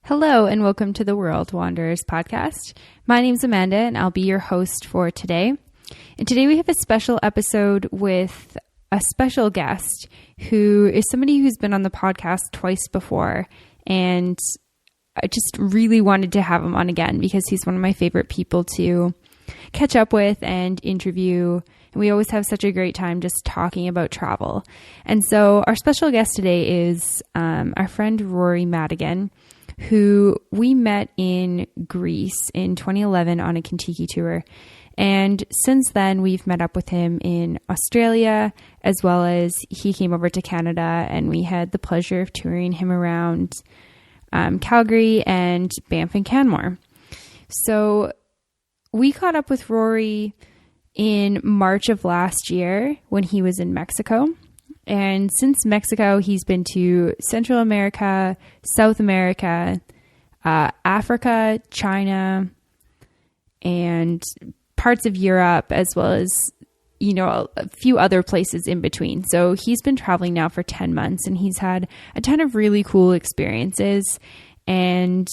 Hello and welcome to the World Wanderers podcast. My name's Amanda and I'll be your host for today. And today we have a special episode with a special guest who is somebody who's been on the podcast twice before. And I just really wanted to have him on again because he's one of my favorite people to catch up with and interview. And we always have such a great time just talking about travel. And so our special guest today is our friend Rory Madigan, who we met in Greece in 2011 on a Kentucky tour. And since then, we've met up with him in Australia, as well as he came over to Canada, and we had the pleasure of touring him around Calgary and Banff and Canmore. So we caught up with Rory in March of last year when he was in Mexico. And since Mexico, he's been to Central America, South America, Africa, China, and parts of Europe, as well as, a few other places in between. So he's been traveling now for 10 months and he's had a ton of really cool experiences. And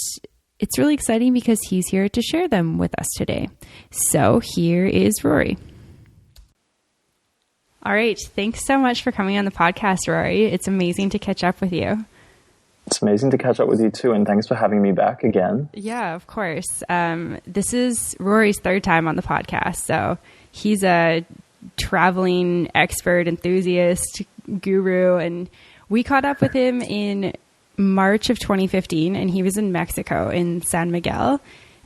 it's really exciting because he's here to share them with us today. So here is Rory. All right. Thanks so much for coming on the podcast, Rory. It's amazing to catch up with you. It's amazing to catch up with you too. And thanks for having me back again. Yeah, of course. This is Rory's third time on the podcast. So he's a traveling expert, enthusiast, guru. And we caught up with him in March of 2015 and he was in Mexico in San Miguel.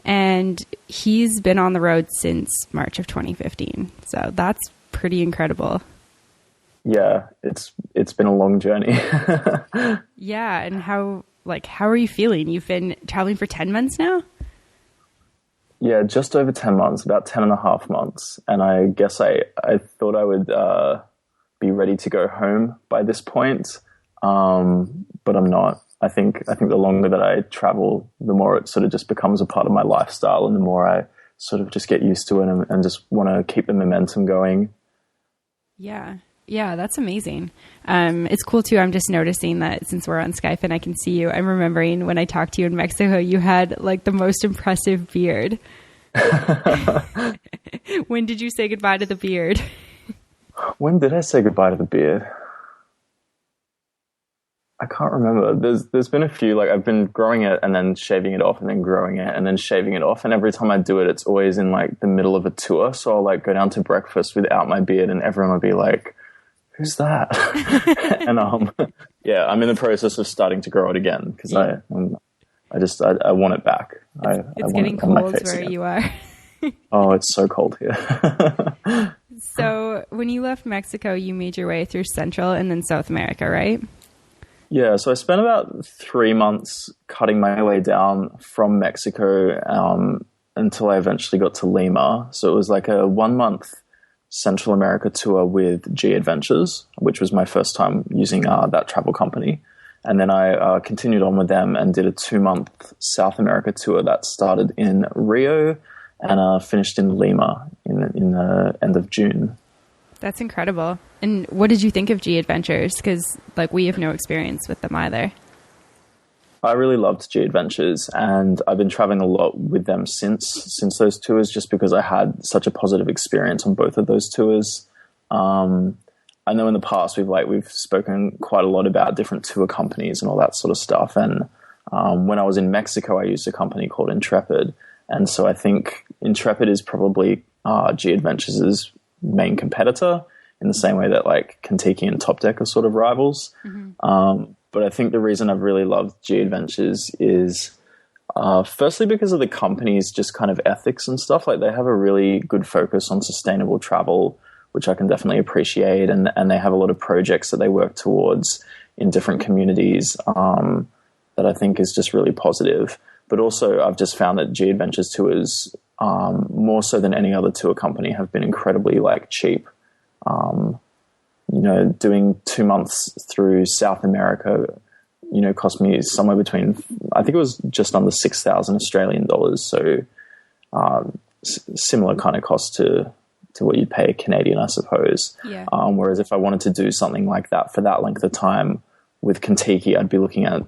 And he's been on the road since March of 2015. So that's pretty incredible. Yeah, it's been a long journey. Yeah, and how are you feeling? You've been traveling for 10 months now? Yeah, just over 10 months, about 10 and a half months. And I guess I thought I would be ready to go home by this point, but I'm not. I think the longer that I travel, the more it sort of just becomes a part of my lifestyle, and the more I sort of just get used to it and just want to keep the momentum going. Yeah, that's amazing. It's cool too. I'm just noticing that since we're on Skype and I can see you, I'm remembering when I talked to you in Mexico, you had the most impressive beard. When did you say goodbye to the beard? When did I say goodbye to the beard? I can't remember. There's been a few, I've been growing it and then shaving it off and then growing it and then shaving it off. And every time I do it, it's always in the middle of a tour. So I'll go down to breakfast without my beard and everyone will be like, who's that? And yeah, I'm in the process of starting to grow it again because I want it back. It's getting cold where you are. Oh, it's so cold here. So when you left Mexico, you made your way through Central and then South America, right? Yeah, so I spent about 3 months cutting my way down from Mexico until I eventually got to Lima. So it was a 1 month Central America tour with G Adventures, which was my first time using that travel company. And then I continued on with them and did a 2 month South America tour that started in Rio and finished in Lima in the end of June. That's incredible. And what did you think of G Adventures? Because we have no experience with them either. I really loved G Adventures, and I've been traveling a lot with them since those tours, just because I had such a positive experience on both of those tours. I know in the past we've spoken quite a lot about different tour companies and all that sort of stuff. And when I was in Mexico, I used a company called Intrepid, and so I think Intrepid is probably G Adventures' main competitor, in the same way that Kentucky and Top Deck are sort of rivals. Mm-hmm. But I think the reason I've really loved G Adventures is firstly because of the company's just kind of ethics and stuff. They have a really good focus on sustainable travel, which I can definitely appreciate. And they have a lot of projects that they work towards in different communities that I think is just really positive. But also I've just found that G Adventures tours, more so than any other tour company, have been incredibly cheap. Doing 2 months through South America, cost me somewhere between, I think it was just under 6,000 Australian dollars. So, similar kind of cost to what you'd pay a Canadian, I suppose. Yeah. Whereas if I wanted to do something like that for that length of time with Kentucky, I'd be looking at,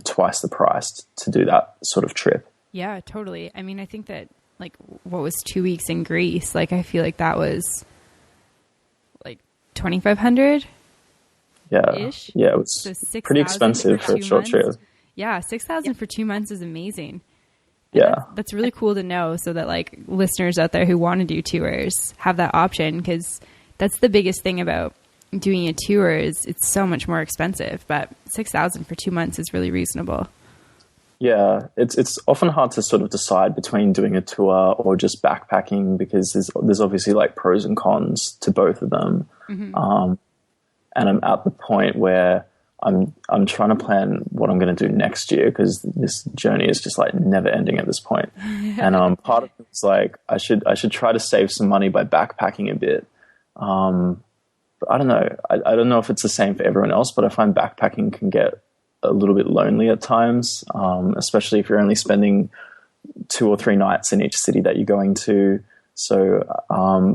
twice the price to do that sort of trip. Yeah, totally. I mean, I think that like what was 2 weeks in Greece? Like, I feel like that was like 2,500. Yeah. Ish. Yeah. It was So pretty expensive for a short trip. Yeah. 6,000 for 2 months is amazing. And yeah. That's really cool to know, so that like listeners out there who want to do tours have that option, because that's the biggest thing about doing a tour is it's so much more expensive, but 6,000 for 2 months is really reasonable. Yeah, it's often hard to sort of decide between doing a tour or just backpacking, because there's obviously like pros and cons to both of them. Mm-hmm. And I'm at the point where I'm trying to plan what I'm going to do next year, because this journey is just like never ending at this point. And part of it's like I should try to save some money by backpacking a bit. But I don't know. I don't know if it's the same for everyone else, but I find backpacking can get a little bit lonely at times, especially if you're only spending 2 or 3 nights in each city that you're going to. So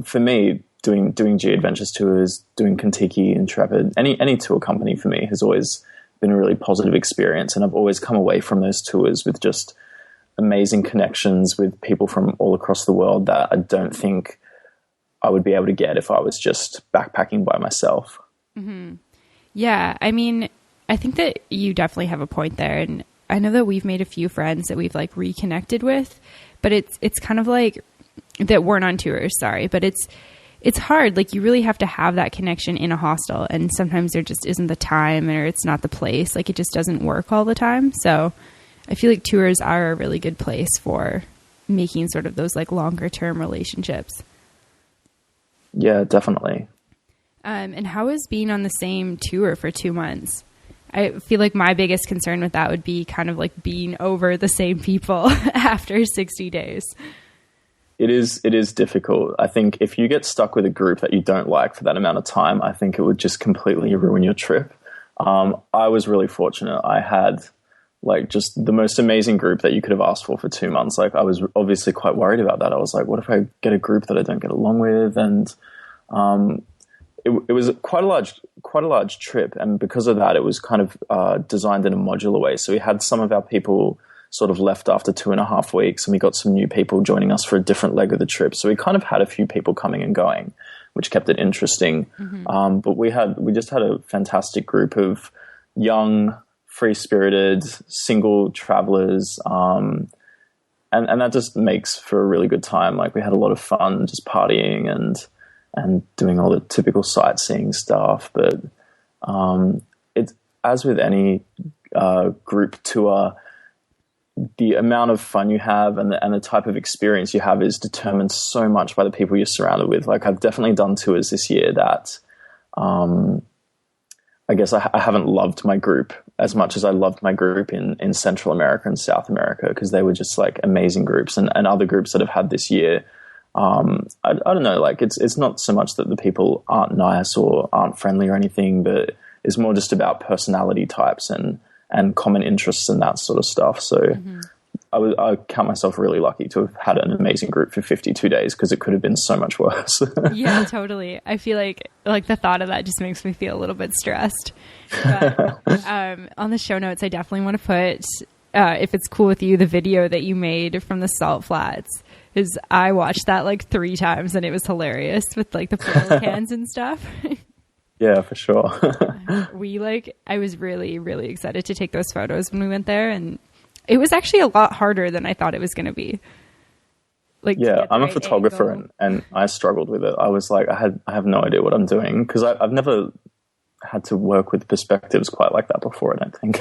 for me, doing G Adventures tours, doing Kentucky, Intrepid, any tour company for me has always been a really positive experience. And I've always come away from those tours with just amazing connections with people from all across the world that I don't think I would be able to get if I was just backpacking by myself. Mm-hmm. Yeah. I mean, I think that you definitely have a point there. And I know that we've made a few friends that we've like reconnected with, but it's kind of like that weren't on tours. Sorry. But it's hard. Like, you really have to have that connection in a hostel, and sometimes there just isn't the time, or it's not the place. Like, it just doesn't work all the time. So I feel like tours are a really good place for making sort of those like longer term relationships. Yeah, definitely. And how is being on the same tour for 2 months? I feel like my biggest concern with that would be kind of like being over the same people after 60 days. It is difficult. I think if you get stuck with a group that you don't like for that amount of time, I think it would just completely ruin your trip. I was really fortunate. I had like just the most amazing group that you could have asked for 2 months. Like, I was obviously quite worried about that. I was like, what if I get a group that I don't get along with? And it was quite a large trip. And because of that, it was kind of designed in a modular way. So we had some of our people sort of left after 2.5 weeks, and we got some new people joining us for a different leg of the trip. So we kind of had a few people coming and going, which kept it interesting. Mm-hmm. But we just had a fantastic group of young, free-spirited, single travelers. And that just makes for a really good time. Like, we had a lot of fun just partying and doing all the typical sightseeing stuff. But it's, as with any group tour, the amount of fun you have and the type of experience you have is determined so much by the people you're surrounded with. Like, I've definitely done tours this year that I guess I haven't loved my group as much as I loved my group in Central America and South America, because they were just like amazing groups, and other groups that I've had this year. I don't know, like it's not so much that the people aren't nice or aren't friendly or anything, but it's more just about personality types and common interests and that sort of stuff. So mm-hmm. I count myself really lucky to have had an amazing group for 52 days, because it could have been so much worse. Yeah, totally. I feel like the thought of that just makes me feel a little bit stressed. But, on the show notes, I definitely want to put, if it's cool with you, the video that you made from the Salt Flats. Because I watched that like 3 times, and it was hilarious with like the photo cans and stuff. Yeah, for sure. I was really, really excited to take those photos when we went there, and it was actually a lot harder than I thought it was going to be. Like, yeah, I'm a photographer, and I struggled with it. I was like, I have no idea what I'm doing, because I've never had to work with perspectives quite like that before, I don't think.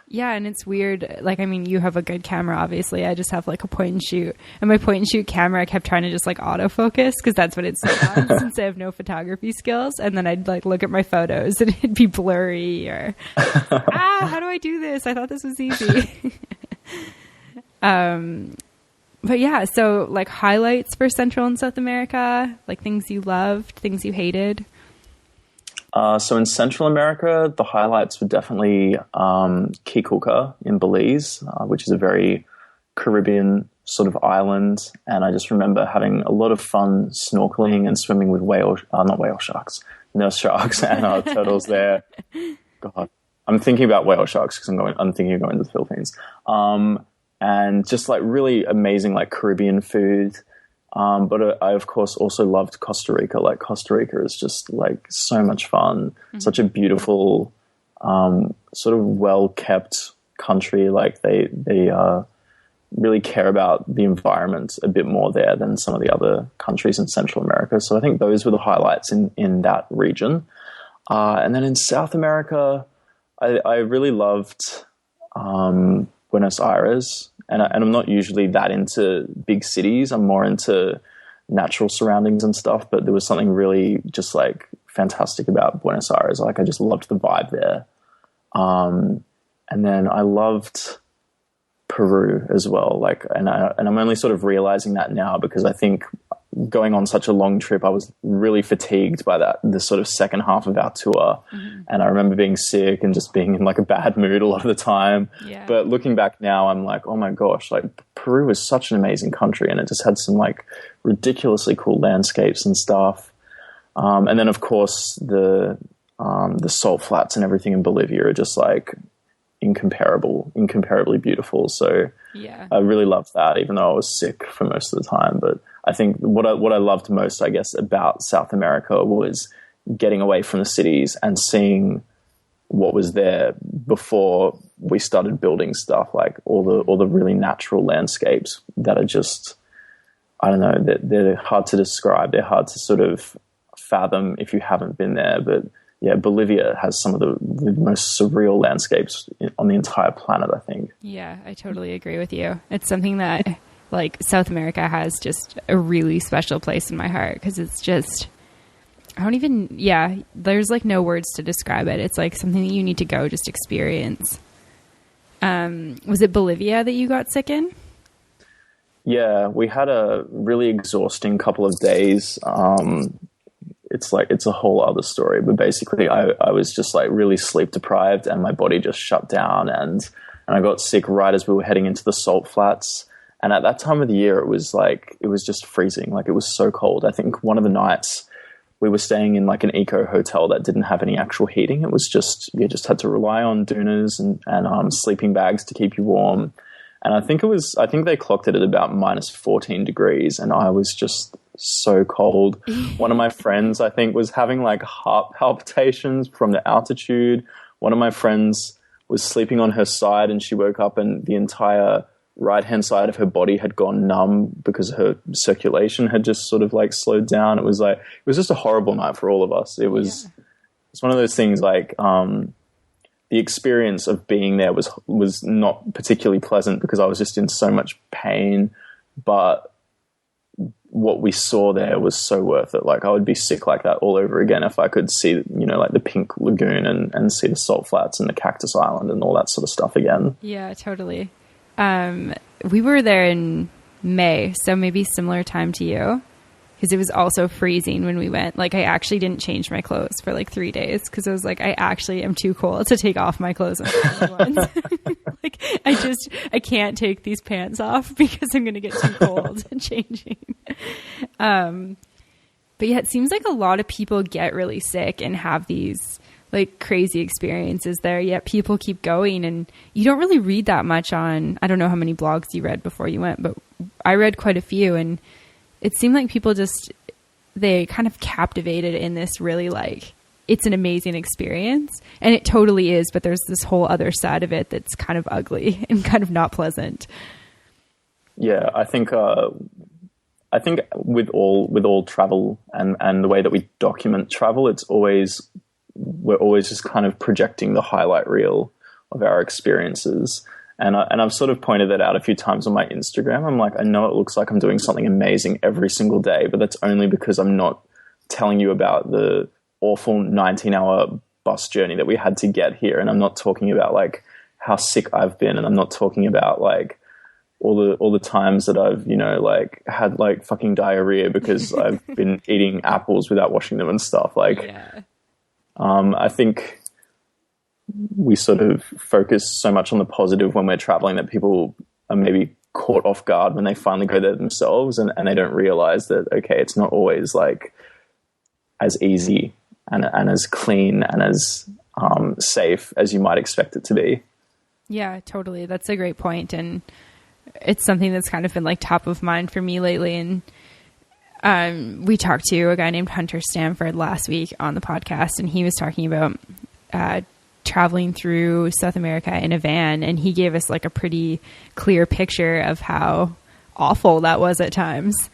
Yeah, and it's weird. Like, I mean, you have a good camera, obviously. I just have like a point and shoot. And my point and shoot camera, I kept trying to just like autofocus, because that's what it's on, since I have no photography skills. And then I'd like look at my photos and it'd be blurry, or how do I do this? I thought this was easy. But yeah, so like highlights for Central and South America, like things you loved, things you hated. So in Central America, the highlights were definitely Kikuka in Belize, which is a very Caribbean sort of island. And I just remember having a lot of fun snorkeling and swimming with nurse sharks and turtles there. God, I'm thinking about whale sharks because I'm thinking of going to the Philippines. And just like really amazing like Caribbean food. But I of course also loved Costa Rica. Like Costa Rica is just like so much fun, such a beautiful, sort of well kept country. Like they really care about the environment a bit more there than some of the other countries in Central America. So I think those were the highlights in that region. And then in South America, I really loved Buenos Aires. And I'm not usually that into big cities. I'm more into natural surroundings and stuff. But there was something really just like fantastic about Buenos Aires. Like I just loved the vibe there. And then I loved Peru as well. Like, and I'm only sort of realizing that now because I think going on such a long trip, I was really fatigued by the sort of second half of our tour. And I remember being sick and just being in like a bad mood a lot of the time. Yeah. But looking back now, I'm like, oh my gosh, like Peru is such an amazing country and it just had some like ridiculously cool landscapes and stuff. And then of course the salt flats and everything in Bolivia are just like incomparably beautiful. So yeah, I really loved that, even though I was sick for most of the time. But I think what I loved most, I guess, about South America was getting away from the cities and seeing what was there before we started building stuff, like all the really natural landscapes that are just, I don't know, they're hard to describe. They're hard to sort of fathom if you haven't been there. But yeah, Bolivia has some of the most surreal landscapes on the entire planet, I think. Yeah, I totally agree with you. It's something that, like, South America has just a really special place in my heart because it's just, there's like no words to describe it. It's like something that you need to go just experience. Was it Bolivia that you got sick in? Yeah, we had a really exhausting couple of days. It's a whole other story, but basically I was just like really sleep deprived and my body just shut down and I got sick right as we were heading into the salt flats. And at that time of the year, it was just freezing. Like it was so cold. I think one of the nights we were staying in like an eco hotel that didn't have any actual heating. It was just, you just had to rely on dunas and sleeping bags to keep you warm. And I think they clocked it at about minus 14 degrees and I was just so cold. One of my friends, I think, was having like heart palpitations from the altitude. One of my friends was sleeping on her side and she woke up and the entire right-hand side of her body had gone numb because her circulation had just sort of like slowed down. It was just a horrible night for all of us. It's one of those things like, the experience of being there was not particularly pleasant because I was just in so much pain, but what we saw there was so worth it. Like I would be sick like that all over again if I could see, like the pink lagoon and see the salt flats and the cactus island and all that sort of stuff again. Yeah, totally. We were there in May, so maybe similar time to you, because it was also freezing when we went. Like I actually didn't change my clothes for like 3 days because I was like, I actually am too cold to take off my clothes. Like I can't take these pants off because I'm going to get too cold and changing. But yeah, it seems like a lot of people get really sick and have these like crazy experiences there, yet people keep going. And you don't really read that much on, I don't know how many blogs you read before you went, but I read quite a few and it seemed like people they kind of captivated in this really like, it's an amazing experience. And it totally is, but there's this whole other side of it that's kind of ugly and kind of not pleasant. Yeah, I think with all travel and the way that we document travel, we're always just kind of projecting the highlight reel of our experiences. And I've sort of pointed that out a few times on my Instagram. I'm like, I know it looks like I'm doing something amazing every single day, but that's only because I'm not telling you about the awful 19-hour bus journey that we had to get here. And I'm not talking about like how sick I've been. And I'm not talking about like all the times that I've, like had like fucking diarrhea because I've been eating apples without washing them and stuff. Like, yeah. I think we sort of focus so much on the positive when we're traveling that people are maybe caught off guard when they finally go there themselves and they don't realize that, okay, it's not always like as easy and as clean and as safe as you might expect it to be. Yeah, totally. That's a great point. And it's something that's kind of been like top of mind for me lately. And we talked to a guy named Hunter Stanford last week on the podcast, and he was talking about traveling through South America in a van, and he gave us like a pretty clear picture of how awful that was at times.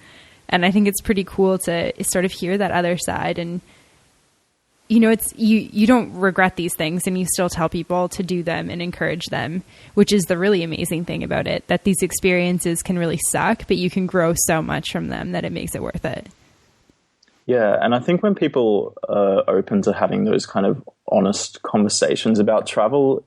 And I think it's pretty cool to sort of hear that other side. And you know, it's you don't regret these things, and you still tell people to do them and encourage them, which is the really amazing thing about it, that these experiences can really suck, but you can grow so much from them that it makes it worth it. Yeah, and I think when people are open to having those kind of honest conversations about travel,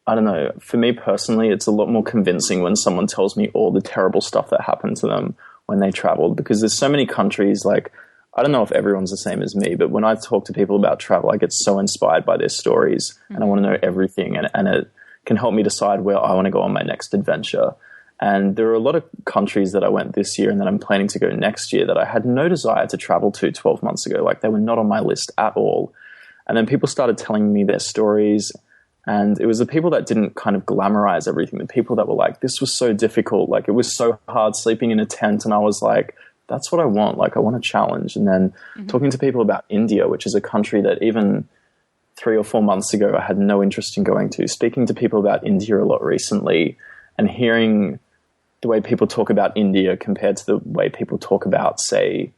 I don't know, for me personally, it's a lot more convincing when someone tells me all the terrible stuff that happened to them when they traveled, because there's so many countries, like, I don't know if everyone's the same as me, but when I talk to people about travel, I get so inspired by their stories, and I want to know everything, and it can help me decide where I want to go on my next adventure. And there are a lot of countries that I went this year and that I'm planning to go next year that I had no desire to travel to 12 months ago. Like, they were not on my list at all. And then people started telling me their stories, and it was the people that didn't kind of glamorize everything, the people that were like, this was so difficult, like it was so hard sleeping in a tent. And I was like, that's what I want. Like, I want a challenge. And then talking to people about India, which is a country that even 3 or 4 months ago, I had no interest in going to, speaking to people about India a lot recently and hearing the way people talk about India compared to the way people talk about, say,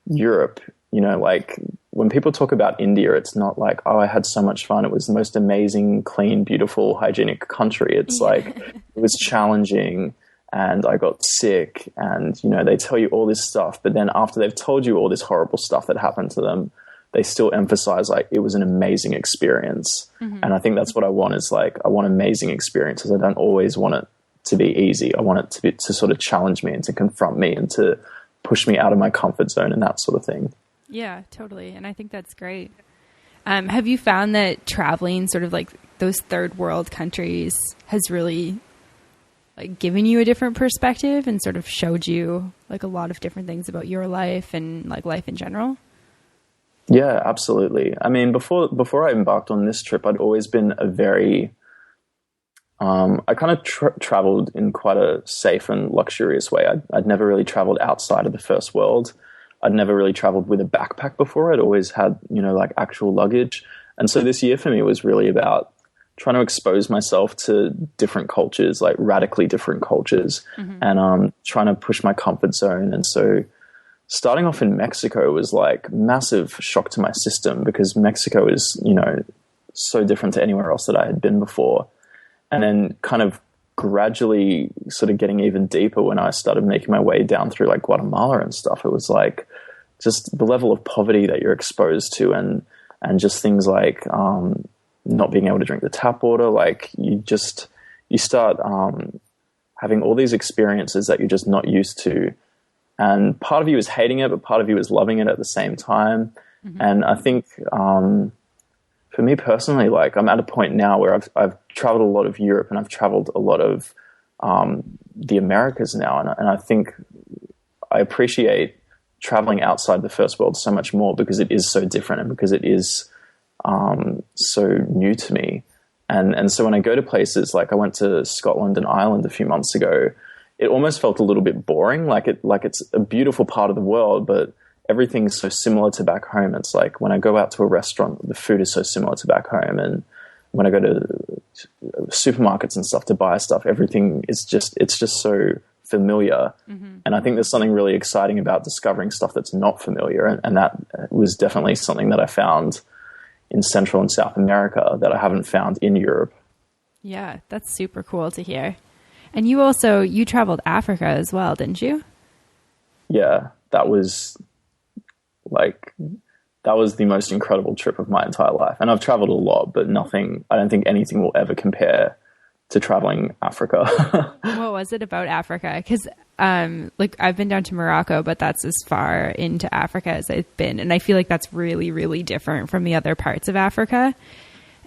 Europe. You know, like when people talk about India, it's not like, oh, I had so much fun, it was the most amazing, clean, beautiful, hygienic country. It's like, it was challenging, and I got sick, and, you know, they tell you all this stuff, but then after they've told you all this horrible stuff that happened to them, they still emphasize like it was an amazing experience. And I think that's what I want, is like, I want amazing experiences. I don't always want it to be easy. I want it to sort of challenge me and to confront me and to push me out of my comfort zone and that sort of thing. Yeah, totally. And I think that's great. Have you found that traveling sort of like those third world countries has really like given you a different perspective and sort of showed you like a lot of different things about your life and like life in general? Yeah, absolutely. I mean, before I embarked on this trip, I'd always been a very, I kind of traveled in quite a safe and luxurious way. I'd never really traveled outside of the first world. I'd never really traveled with a backpack before. I'd always had, you know, like actual luggage. And so this year for me was really about trying to expose myself to different cultures, like radically different cultures, and trying to push my comfort zone. And so starting off in Mexico was like massive shock to my system, because Mexico is, you know, so different to anywhere else that I had been before. And then kind of gradually sort of getting even deeper when I started making my way down through like Guatemala and stuff. It was like just the level of poverty that you're exposed to, and just things like not being able to drink the tap water. Like you start having all these experiences that you're just not used to. And part of you is hating it, but part of you is loving it at the same time. And I think for me personally, like I'm at a point now where I've traveled a lot of Europe and I've traveled a lot of the Americas now. And I think I appreciate traveling outside the first world so much more, because it is so different and because it is so new to me. And so when I go to places, like I went to Scotland and Ireland a few months ago, it almost felt a little bit boring. Like it's a beautiful part of the world, but everything's so similar to back home. It's like when I go out to a restaurant, the food is so similar to back home. And when I go to supermarkets and stuff to buy stuff, everything is it's just so familiar. And I think there's something really exciting about discovering stuff that's not familiar. And that was definitely something that I found in Central and South America that I haven't found in Europe. Yeah, that's super cool to hear. And you traveled Africa as well, didn't you? Yeah, that was the most incredible trip of my entire life. And I've traveled a lot, but I don't think anything will ever compare to traveling Africa. What was it about Africa? Because like I've been down to Morocco, but that's as far into Africa as I've been. And I feel like that's really, really different from the other parts of Africa.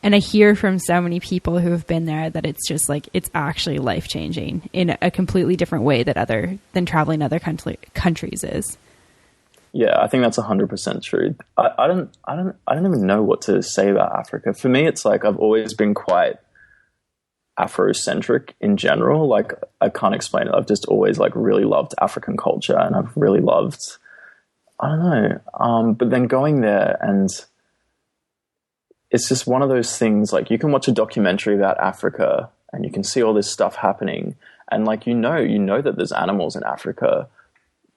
And I hear from so many people who have been there that it's just like, it's actually life-changing in a completely different way than traveling other countries is. Yeah, I think that's 100% true. I don't even know what to say about Africa. For me, it's like I've always been quite Afrocentric in general. Like, I can't explain it. I've just always like really loved African culture, and I've really loved, I don't know. But then going there, and it's just one of those things, like you can watch a documentary about Africa and you can see all this stuff happening, and like, you know that there's animals in Africa.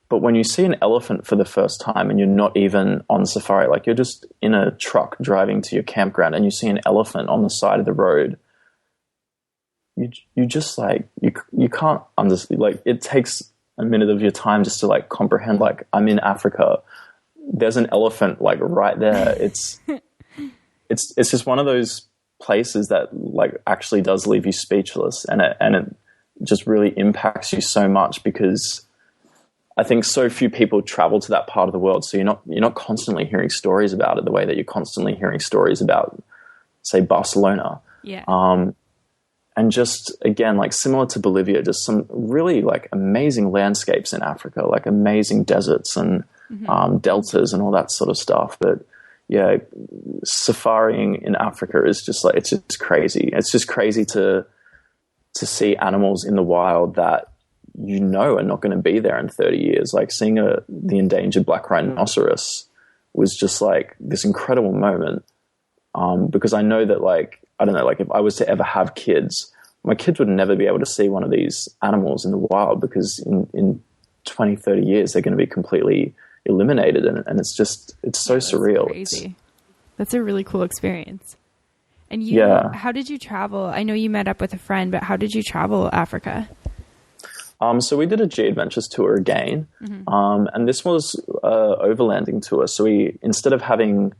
But when you see an elephant for the first time and you're not even on safari, like you're just in a truck driving to your campground and you see an elephant on the side of the road, you just like, you can't understand, like it takes a minute of your time just to like comprehend, like, I'm in Africa. There's an elephant like right there. It's just one of those places that like actually does leave you speechless, and it just really impacts you so much, because I think so few people travel to that part of the world. So you're not constantly hearing stories about it the way that you're constantly hearing stories about, say, Barcelona. Yeah. And just, again, like similar to Bolivia, just some really like amazing landscapes in Africa, like amazing deserts and deltas and all that sort of stuff. But yeah, safaring in Africa is just like, it's just crazy. It's just crazy to see animals in the wild that are not going to be there in 30 years. Like seeing the endangered black rhinoceros was just like this incredible moment. Because I know that, like, I don't know, like if I was to ever have kids, my kids would never be able to see one of these animals in the wild, because in 20, 30 years, they're going to be completely eliminated. And it's so surreal. Crazy. That's a really cool experience. And how did you travel? I know you met up with a friend, but how did you travel Africa? So we did a G Adventures tour again. And this was overlanding tour. So we, instead of having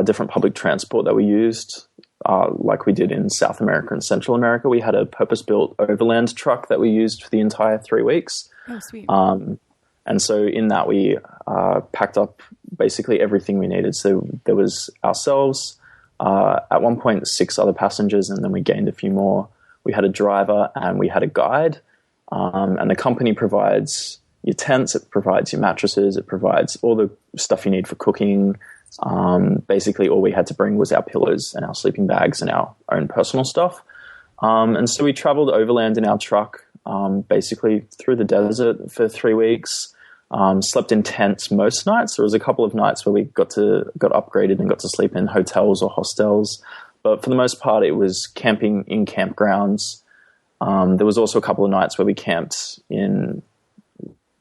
different public transport that we used, like we did in South America and Central America, we had a purpose-built overland truck that we used for the entire 3 weeks. Oh, sweet. And so in that, we packed up basically everything we needed. So there was ourselves, at one point 6 other passengers, and then we gained a few more. We had a driver and we had a guide. And the company provides your tents, it provides your mattresses, it provides all the stuff you need for cooking. Basically all we had to bring was our pillows and our sleeping bags and our own personal stuff. And so we traveled overland in our truck, basically through the desert for 3 weeks, slept in tents most nights. There was a couple of nights where we got upgraded and got to sleep in hotels or hostels. But for the most part, it was camping in campgrounds. There was also a couple of nights where we camped in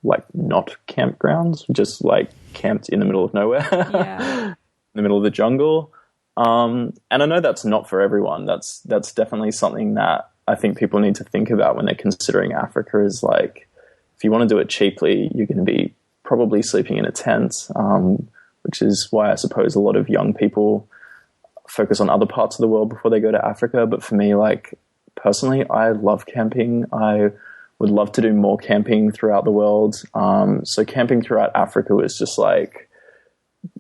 like not campgrounds, just like camped in the middle of nowhere, in the middle of the jungle. And I know that's not for everyone. That's definitely something that I think people need to think about when they're considering Africa, is like, if you want to do it cheaply, you're going to be probably sleeping in a tent, which is why I suppose a lot of young people focus on other parts of the world before they go to Africa. But for me, like, personally, I love camping. I would love to do more camping throughout the world. So camping throughout Africa was just like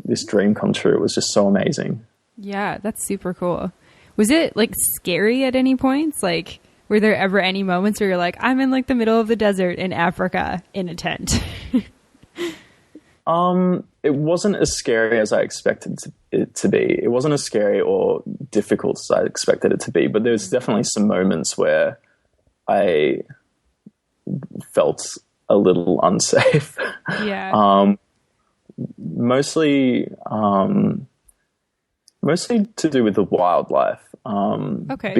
this dream come true. It was just so amazing. Yeah, that's super cool. Was it like scary at any points? Like, were there ever any moments where you're like, I'm in like the middle of the desert in Africa in a tent? It wasn't as scary as I expected it to be. It wasn't as scary or difficult as I expected it to be, but there's definitely some moments where I felt a little unsafe. Yeah. Mostly to do with the wildlife. Okay.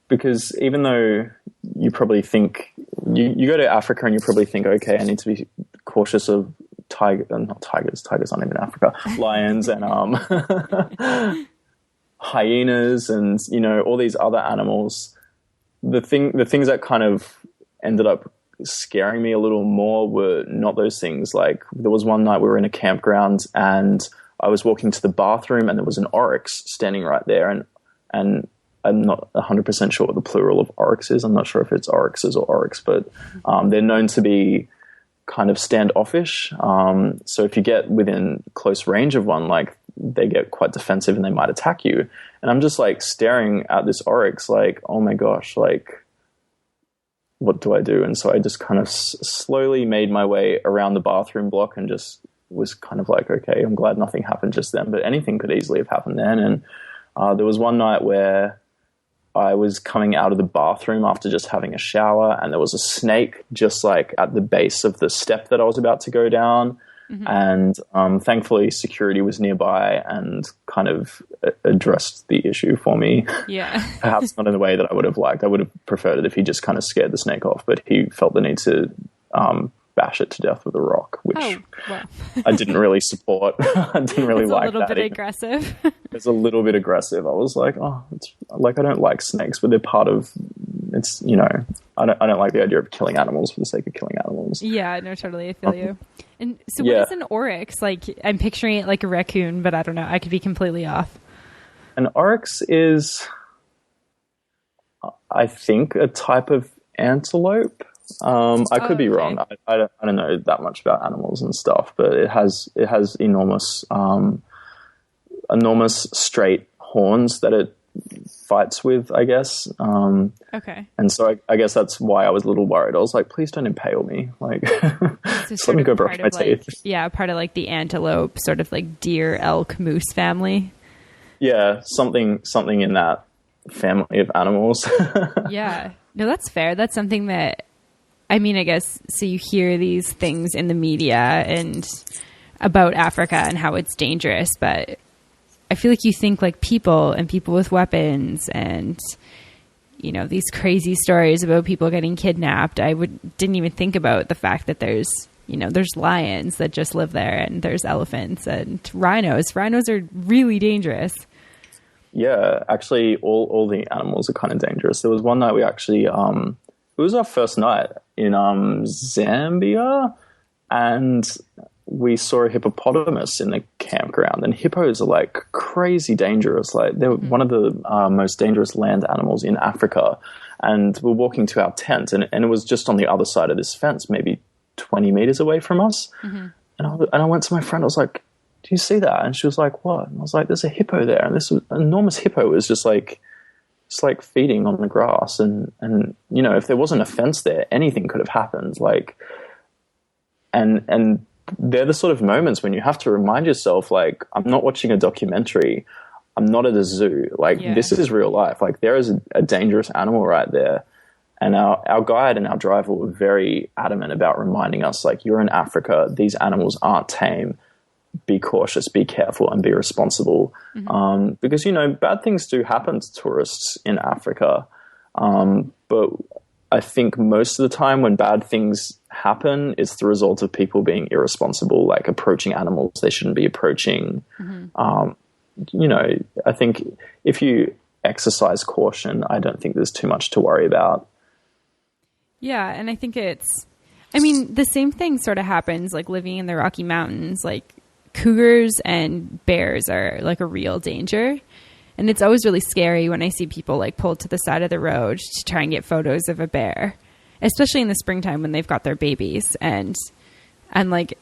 Because even though you probably think you go to Africa and you probably think, okay, I need to be cautious of tigers aren't even Africa, lions and hyenas and, you know, all these other animals. The things that kind of ended up scaring me a little more were not those things. Like, there was one night we were in a campground and I was walking to the bathroom and there was an oryx standing right there, and I'm not 100% sure what the plural of oryx is. I'm not sure if it's oryxes or oryx, but they're known to be kind of standoffish. So if you get within close range of one, like, they get quite defensive and they might attack you. And I'm just like staring at this oryx like, oh my gosh, like, what do I do? And so I just kind of slowly made my way around the bathroom block and just was kind of like, okay, I'm glad nothing happened just then, but anything could easily have happened then. And there was one night where I was coming out of the bathroom after just having a shower, and there was a snake just like at the base of the step that I was about to go down. And thankfully security was nearby and kind of addressed the issue for me. Yeah. Perhaps not in the way that I would have liked. I would have preferred it if he just kind of scared the snake off, but he felt the need to bash it to death with a rock, which I didn't really support. I didn't really like that. It's a little bit aggressive. It's a little bit aggressive. I was like, it's like, I don't like snakes, but they're part of, it's, you know, I don't like the idea of killing animals for the sake of killing animals. Yeah, no, totally. I feel you. And so what is an oryx? Like, I'm picturing it like a raccoon, but I don't know. I could be completely off. An oryx is, I think, a type of antelope. I could be wrong. I don't know that much about animals and stuff, but it has enormous straight horns that it fights with, I guess. Okay. And so I guess that's why I was a little worried. I was like, please don't impale me. Like, just let me go brush my teeth. Yeah, part of like the antelope, sort of like deer, elk, moose family. Yeah, something in that family of animals. Yeah. No, that's fair. That's something that, I mean, I guess, so you hear these things in the media and about Africa and how it's dangerous, but I feel like you think like people with weapons and, you know, these crazy stories about people getting kidnapped. Didn't even think about the fact that there's lions that just live there, and there's elephants and rhinos. Rhinos are really dangerous. Yeah, actually all the animals are kind of dangerous. There was one night we actually, it was our first night in Zambia, and we saw a hippopotamus in the campground, and hippos are like crazy dangerous. Like they're one of the most dangerous land animals in Africa. And we're walking to our tent, and it was just on the other side of this fence, maybe 20 meters away from us. And I went to my friend, I was like, do you see that? And she was like, what? And I was like, there's a hippo there. And this enormous hippo was just like feeding on the grass. And, you know, if there wasn't a fence there, anything could have happened. Like, and they're the sort of moments when you have to remind yourself, like, I'm not watching a documentary. I'm not at a zoo. Like, this is real life. Like, there is a dangerous animal right there. And our guide and our driver were very adamant about reminding us, like, you're in Africa. These animals aren't tame. Be cautious, be careful, and be responsible. Because, you know, bad things do happen to tourists in Africa. But I think most of the time when bad things happen, it's the result of people being irresponsible, like approaching animals they shouldn't be approaching. You know, I think if you exercise caution, I don't think there's too much to worry about. Yeah, and I think the same thing sort of happens, like living in the Rocky Mountains. Like, cougars and bears are like a real danger. And it's always really scary when I see people like pulled to the side of the road to try and get photos of a bear, especially in the springtime when they've got their babies. And like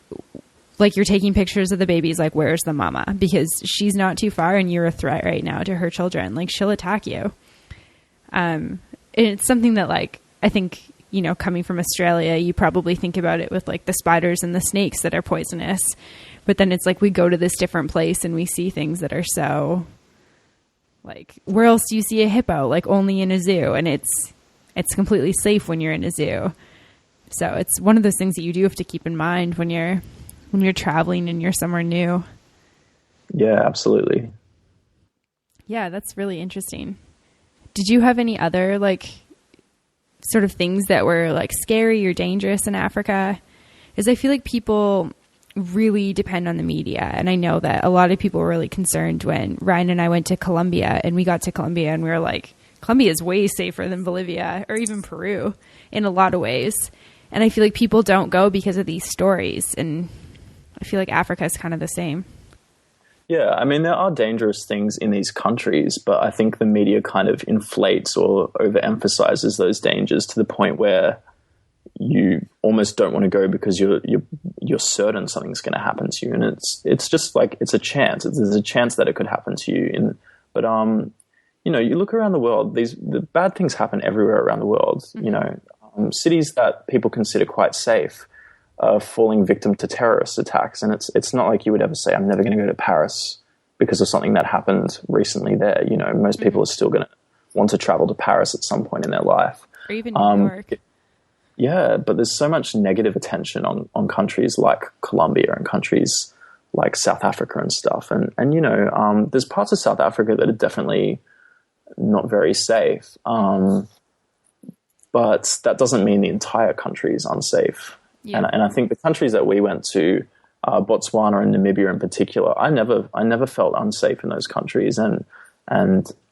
you're taking pictures of the babies, like, where's the mama? Because she's not too far and you're a threat right now to her children. Like, she'll attack you. And it's something that, like, I think, you know, coming from Australia, you probably think about it with like the spiders and the snakes that are poisonous. But then it's like we go to this different place and we see things that are so, like, where else do you see a hippo? Like, only in a zoo. And it's completely safe when you're in a zoo. So it's one of those things that you do have to keep in mind when you're traveling and you're somewhere new. Yeah, absolutely. Yeah, that's really interesting. Did you have any other, like, sort of things that were like scary or dangerous in Africa? Because I feel like people really depend on the media. And I know that a lot of people were really concerned when Ryan and I went to Colombia, and we got to Colombia and we were like, Colombia is way safer than Bolivia or even Peru in a lot of ways. And I feel like people don't go because of these stories. And I feel like Africa is kind of the same. Yeah, I mean, there are dangerous things in these countries, but I think the media kind of inflates or overemphasizes those dangers to the point where you almost don't want to go because you're certain something's going to happen to you, and it's just like it's a chance. There's a chance that it could happen to you. But you know, you look around the world; the bad things happen everywhere around the world. You know, cities that people consider quite safe are falling victim to terrorist attacks. And it's not like you would ever say, I'm never going to go to Paris because of something that happened recently there. You know, most people are still going to want to travel to Paris at some point in their life. Or even New York. Yeah, but there's so much negative attention on countries like Colombia and countries like South Africa and stuff. And you know, there's parts of South Africa that are definitely not very safe. But that doesn't mean the entire country is unsafe. Yeah. And I think the countries that we went to, Botswana and Namibia in particular, I never felt unsafe in those countries. And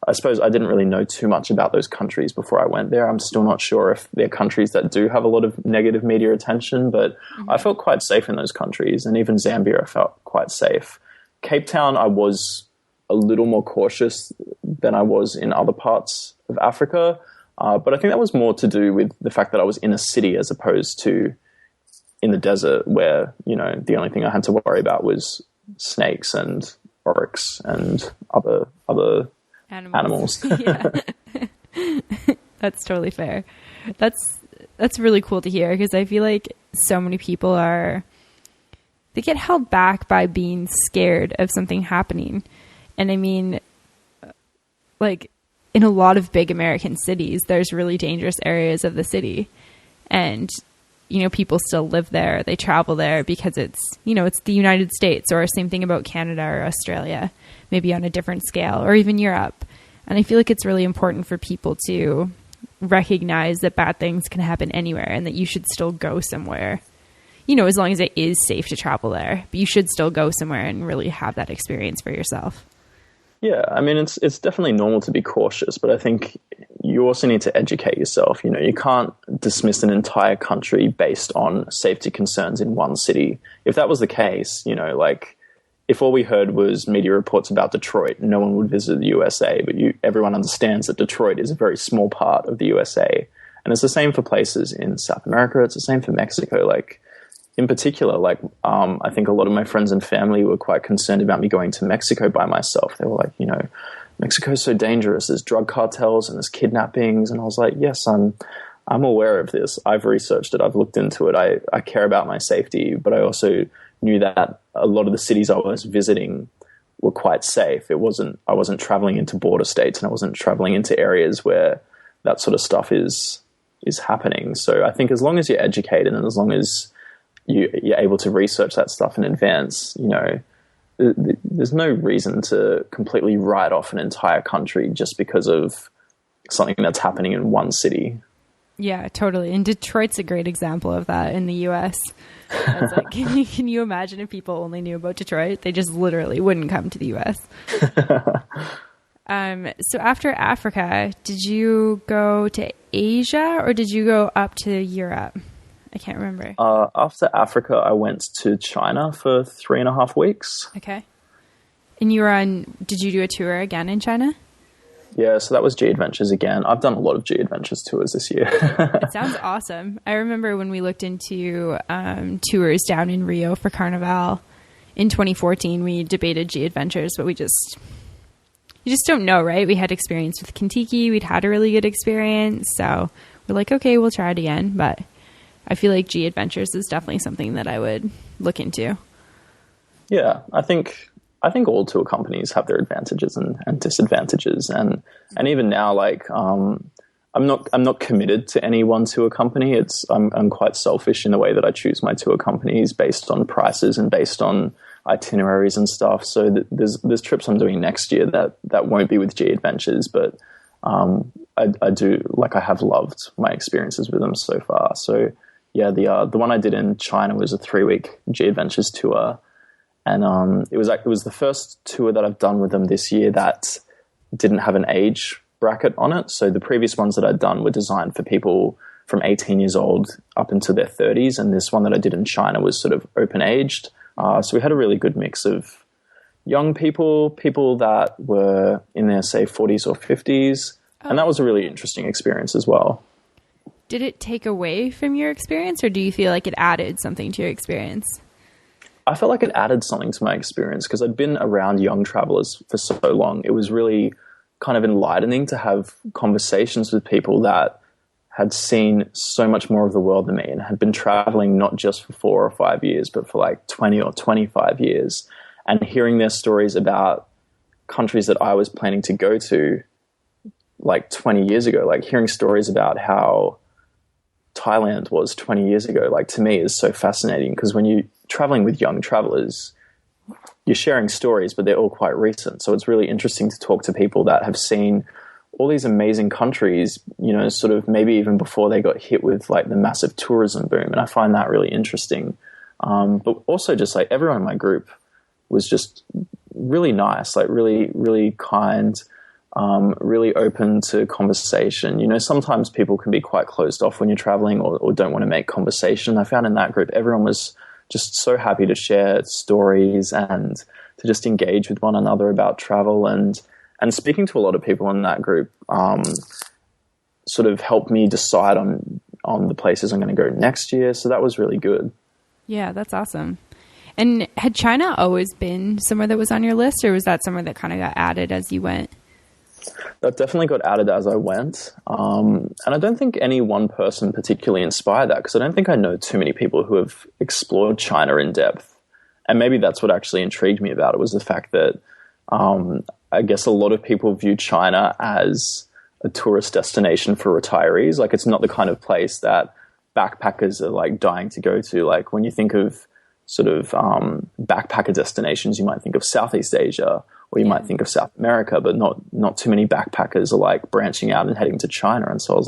I suppose I didn't really know too much about those countries before I went there. I'm still not sure if they're countries that do have a lot of negative media attention, but I felt quite safe in those countries. And even Zambia, I felt quite safe. Cape Town, I was a little more cautious than I was in other parts of Africa. But I think that was more to do with the fact that I was in a city as opposed to in the desert where, you know, the only thing I had to worry about was snakes and oryx and other animals. Yeah. That's totally fair. That's really cool to hear, because I feel like so many people they get held back by being scared of something happening. And I mean, like, in a lot of big American cities, there's really dangerous areas of the city. And, you know, people still live there. They travel there because it's, you know, it's the United States, or same thing about Canada or Australia, maybe on a different scale, or even Europe. And I feel like it's really important for people to recognize that bad things can happen anywhere and that you should still go somewhere, you know, as long as it is safe to travel there. But you should still go somewhere and really have that experience for yourself. Yeah, I mean, it's definitely normal to be cautious, but I think you also need to educate yourself. You know, you can't dismiss an entire country based on safety concerns in one city. If that was the case, you know, like, if all we heard was media reports about Detroit, no one would visit the USA, but everyone understands that Detroit is a very small part of the USA. And it's the same for places in South America. It's the same for Mexico. Like, in particular, like, I think a lot of my friends and family were quite concerned about me going to Mexico by myself. They were like, you know, Mexico's so dangerous. There's drug cartels and there's kidnappings. And I was like, yes, I'm aware of this. I've researched it. I've looked into it. I care about my safety, but I also knew that a lot of the cities I was visiting were quite safe. I wasn't traveling into border states, and I wasn't traveling into areas where that sort of stuff is happening. So I think as long as you're educated and as long as you're able to research that stuff in advance, you know, there's no reason to completely write off an entire country just because of something that's happening in one city. Yeah, totally. And Detroit's a great example of that in the US. It's like, can you imagine if people only knew about Detroit? They just literally wouldn't come to the US. So after Africa, did you go to Asia or did you go up to Europe? I can't remember. After Africa, I went to China for 3.5 weeks. Okay. And did you do a tour again in China? Yeah, so that was G Adventures again. I've done a lot of G Adventures tours this year. It sounds awesome. I remember when we looked into tours down in Rio for Carnival in 2014, we debated G Adventures, but you just don't know, right? We had experience with Kentucky. We'd had a really good experience. So we're like, okay, we'll try it again. But I feel like G Adventures is definitely something that I would look into. Yeah, I think all tour companies have their advantages and disadvantages, and even now, like, I'm not committed to any one tour company. I'm quite selfish in the way that I choose my tour companies based on prices and based on itineraries and stuff. So there's trips I'm doing next year that won't be with G Adventures, but I do, like, I have loved my experiences with them so far. So yeah, the one I did in China was a 3-week G Adventures tour. And it was the first tour that I've done with them this year that didn't have an age bracket on it. So the previous ones that I'd done were designed for people from 18 years old up into their 30s. And this one that I did in China was sort of open-aged. So we had a really good mix of young people that were in their, say, 40s or 50s. And that was a really interesting experience as well. Did it take away from your experience, or do you feel like it added something to your experience? I felt like it added something to my experience because I'd been around young travelers for so long. It was really kind of enlightening to have conversations with people that had seen so much more of the world than me and had been traveling not just for 4 or 5 years, but for like 20 or 25 years, and hearing their stories about countries that I was planning to go to like 20 years ago, like hearing stories about how Thailand was 20 years ago, like to me is so fascinating, because when you're traveling with young travelers, you're sharing stories, but they're all quite recent. So it's really interesting to talk to people that have seen all these amazing countries, you know, sort of maybe even before they got hit with like the massive tourism boom. And I find that really interesting. But also just like everyone in my group was just really nice, like really, really kind, really open to conversation. You know, sometimes people can be quite closed off when you're traveling or don't want to make conversation. I found in that group, everyone was just so happy to share stories and to just engage with one another about travel. And speaking to a lot of people in that group sort of helped me decide on the places I'm going to go next year. So that was really good. Yeah, that's awesome. And had China always been somewhere that was on your list, or was that somewhere that kind of got added as you went? That definitely got added as I went. And I don't think any one person particularly inspired that, because I don't think I know too many people who have explored China in depth. And maybe that's what actually intrigued me about it, was the fact that I guess a lot of people view China as a tourist destination for retirees. Like, it's not the kind of place that backpackers are like dying to go to. Like, when you think of sort of backpacker destinations, you might think of Southeast Asia, or you might think of South America, but not too many backpackers are like branching out and heading to China. And so I was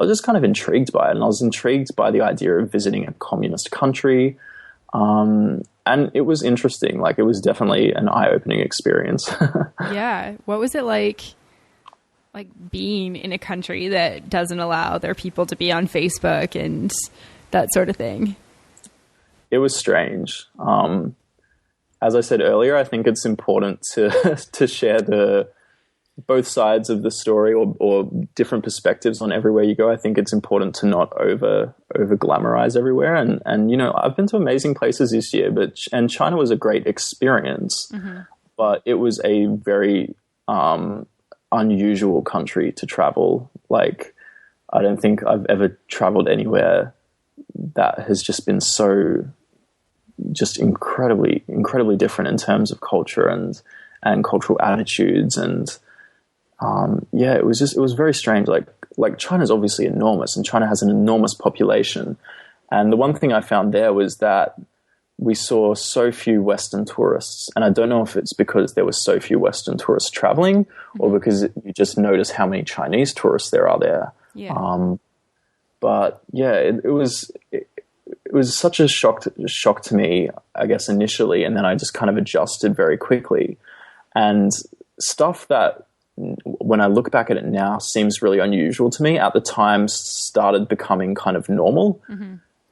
just kind of intrigued by it. And I was intrigued by the idea of visiting a communist country. And it was interesting. Like, it was definitely an eye-opening experience. Yeah. What was it like being in a country that doesn't allow their people to be on Facebook and that sort of thing? It was strange. As I said earlier, I think it's important to share both sides of the story, or different perspectives on everywhere you go. I think it's important to not over glamorize everywhere. And you know, I've been to amazing places this year, and China was a great experience, but it was a very unusual country to travel. Like, I don't think I've ever traveled anywhere that has just been so just incredibly different in terms of culture and cultural attitudes. And it was very strange. Like China's obviously enormous, and China has an enormous population. And the one thing I found there was that we saw so few Western tourists. And I don't know if it's because there were so few Western tourists traveling, or because you just notice how many Chinese tourists there are there. Yeah. But yeah, it was such a shock to me, I guess, initially. And then I just kind of adjusted very quickly. And stuff that, when I look back at it now, seems really unusual to me, at the time started becoming kind of normal.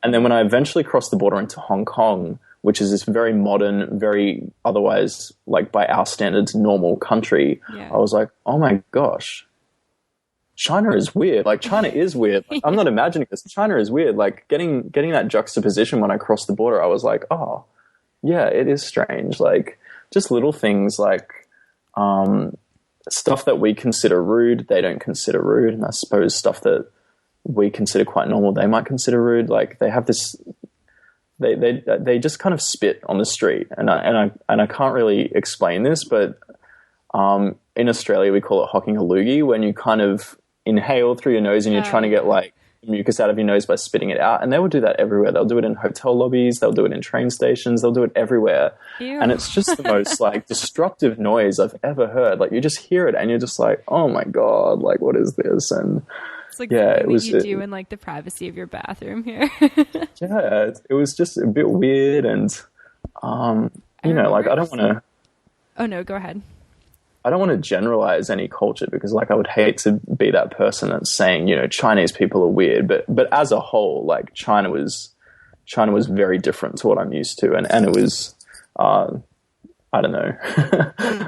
And then when I eventually crossed the border into Hong Kong, which is this very modern, very otherwise, like by our standards, normal country, I was like, oh my gosh, China is weird. Like, China is weird. Like, I'm not imagining this. China is weird. Like, getting that juxtaposition when I crossed the border, I was like, oh, yeah, it is strange. Like, just little things like stuff that we consider rude, they don't consider rude. And I suppose stuff that we consider quite normal, they might consider rude. Like, they have this, they just kind of spit on the street. And I can't really explain this, but in Australia, we call it hocking a loogie, when you kind of inhale through your nose and you're trying to get like mucus out of your nose by spitting it out. And they will do that everywhere. They'll do it in hotel lobbies. They'll do it in train stations. They'll do it everywhere. Ew. And it's just the most like destructive noise I've ever heard. Like, you just hear it and you're just like, oh my God, like, what is this? And it's like something that you do in like the privacy of your bathroom here. Yeah, it was just a bit weird. And, you know, like, I don't want to... Oh no, go ahead. I don't want to generalize any culture, because like, I would hate to be that person that's saying, you know, Chinese people are weird, but as a whole, like, China was very different to what I'm used to. And it was, I don't know.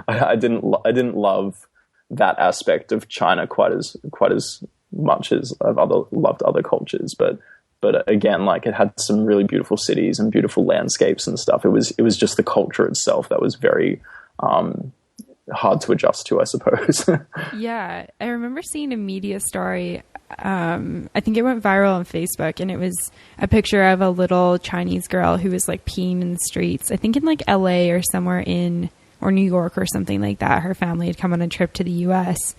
I didn't love that aspect of China quite as much as I've loved other cultures. But again, like, it had some really beautiful cities and beautiful landscapes and stuff. It was just the culture itself that was very, hard to adjust to, I suppose. Yeah, I remember seeing a media story. I think it went viral on Facebook, and it was a picture of a little Chinese girl who was like peeing in the streets. I think in like LA or somewhere or New York or something like that. Her family had come on a trip to the US,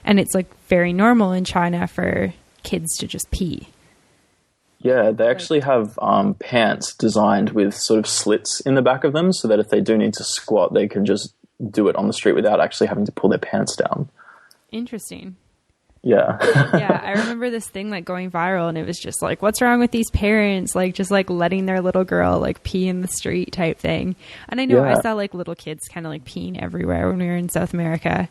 and it's like very normal in China for kids to just pee. Yeah, they actually have pants designed with sort of slits in the back of them so that if they do need to squat, they can just do it on the street without actually having to pull their pants down. Interesting. Yeah. Yeah, I remember this thing like going viral, and it was just like, what's wrong with these parents? Like just like letting their little girl like pee in the street type thing. And I know I saw like little kids kind of like peeing everywhere when we were in South America.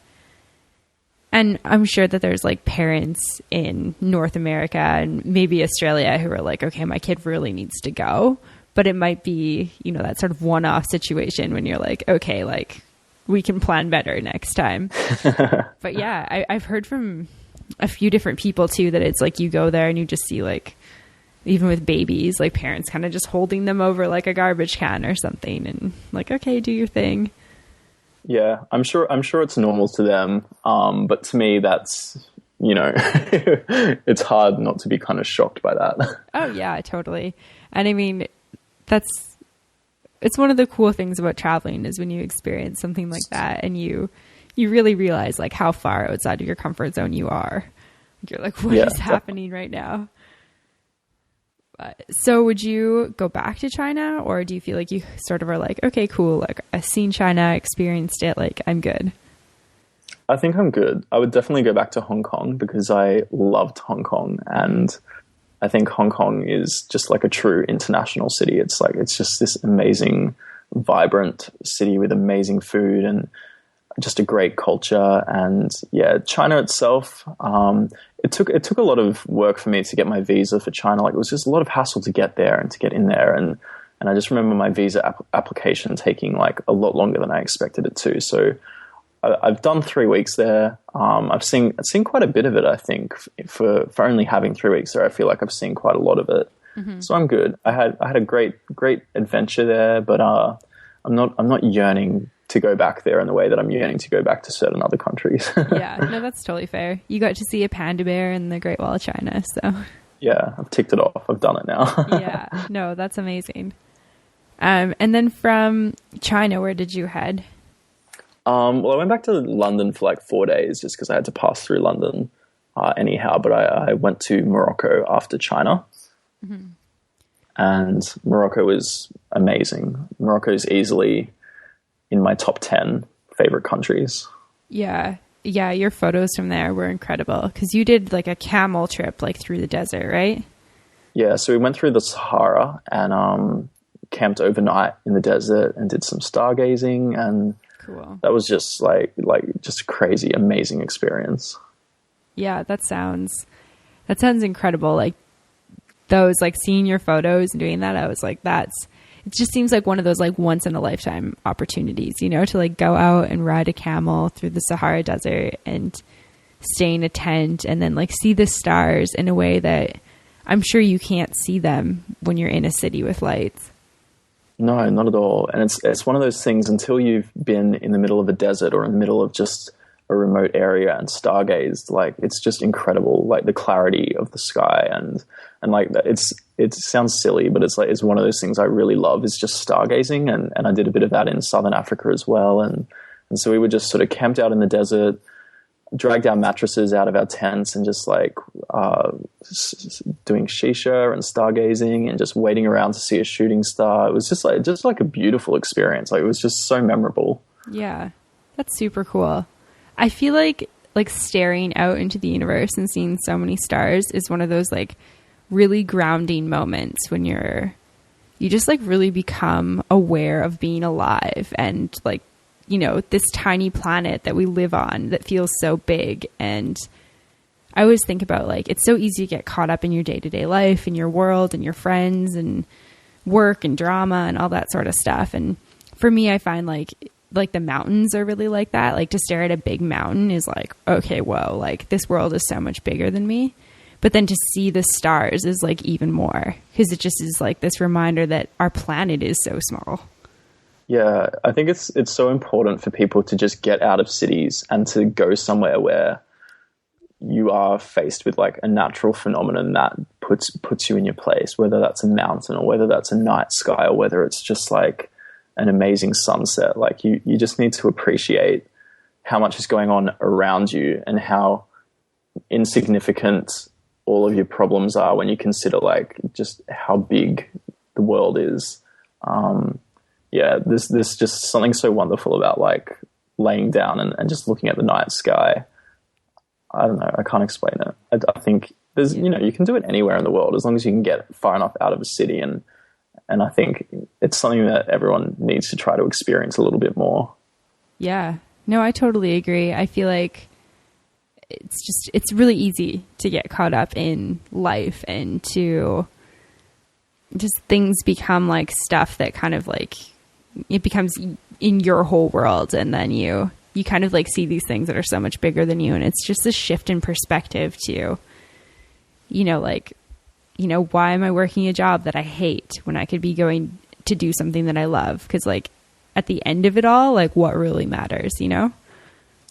And I'm sure that there's like parents in North America and maybe Australia who are like, okay, my kid really needs to go. But it might be, you know, that sort of one-off situation when you're like, okay, like we can plan better next time. But yeah, I've heard from a few different people too that it's like you go there and you just see like, even with babies, like parents kind of just holding them over like a garbage can or something and like, okay, do your thing. Yeah, I'm sure it's normal to them. But to me, that's, you know, it's hard not to be kind of shocked by that. Oh yeah, totally. And I mean, it's one of the cool things about traveling is when you experience something like that and you really realize like how far outside of your comfort zone you are. You're like, what is happening right now? So would you go back to China, or do you feel like you sort of are like, okay, cool, like I've seen China, experienced it, like I'm good? I think I'm good. I would definitely go back to Hong Kong because I loved Hong Kong, and I think Hong Kong is just like a true international city. It's like, it's just this amazing, vibrant city with amazing food and just a great culture. And yeah, China itself, it took a lot of work for me to get my visa for China. Like it was just a lot of hassle to get there and to get in there. And I just remember my visa application taking like a lot longer than I expected it to. So I've done 3 weeks there. I've seen quite a bit of it. I think for only having 3 weeks there, I feel like I've seen quite a lot of it. Mm-hmm. So I'm good. I had a great adventure there, but I'm not yearning to go back there in the way that I'm yearning to go back to certain other countries. Yeah, no, that's totally fair. You got to see a panda bear in the Great Wall of China, so. Yeah, I've ticked it off. I've done it now. Yeah, no, that's amazing. And then from China, where did you head? Well, I went back to London for like 4 days just because I had to pass through London anyhow, but I went to Morocco after China. Mm-hmm. And Morocco was amazing. Morocco is easily in my top 10 favorite countries. Yeah, your photos from there were incredible because you did like a camel trip like through the desert, right? Yeah, so we went through the Sahara and camped overnight in the desert and did some stargazing, and cool. That was just like just a crazy, amazing experience. Yeah, that sounds incredible. Like those, like seeing your photos and doing that, I was like, it just seems like one of those like once in a lifetime opportunities, you know, to like go out and ride a camel through the Sahara Desert and stay in a tent and then like see the stars in a way that I'm sure you can't see them when you're in a city with lights. No, not at all. And it's one of those things, until you've been in the middle of a desert or in the middle of just a remote area and stargazed, like it's just incredible, like the clarity of the sky and like that. It sounds silly, but it's one of those things I really love is just stargazing, and I did a bit of that in Southern Africa as well, and so we were just sort of camped out in the desert, dragged our mattresses out of our tents and just like doing shisha and stargazing and just waiting around to see a shooting star. It was just like a beautiful experience. Like it was just so memorable. Yeah, that's super cool. I feel like staring out into the universe and seeing so many stars is one of those like really grounding moments when you just like really become aware of being alive and like, you know, this tiny planet that we live on that feels so big. And I always think about like, it's so easy to get caught up in your day-to-day life and your world and your friends and work and drama and all that sort of stuff. And for me, I find like the mountains are really like that. Like to stare at a big mountain is like, okay, whoa, like this world is so much bigger than me. But then to see the stars is like even more, because it just is like this reminder that our planet is so small. Yeah, I think it's so important for people to just get out of cities and to go somewhere where you are faced with like a natural phenomenon that puts you in your place, whether that's a mountain or whether that's a night sky or whether it's just like an amazing sunset. Like you just need to appreciate how much is going on around you and how insignificant all of your problems are when you consider like just how big the world is. Yeah, there's just something so wonderful about like laying down and just looking at the night sky. I don't know. I can't explain it. I think there's, you can do it anywhere in the world as long as you can get far enough out of a city. And I think it's something that everyone needs to try to experience a little bit more. Yeah, no, I totally agree. I feel like it's really easy to get caught up in life and to just things become like stuff that kind of like, it becomes in your whole world. And then you kind of like see these things that are so much bigger than you. And it's just a shift in perspective to, why am I working a job that I hate when I could be going to do something that I love? Because like at the end of it all, like what really matters, Yeah.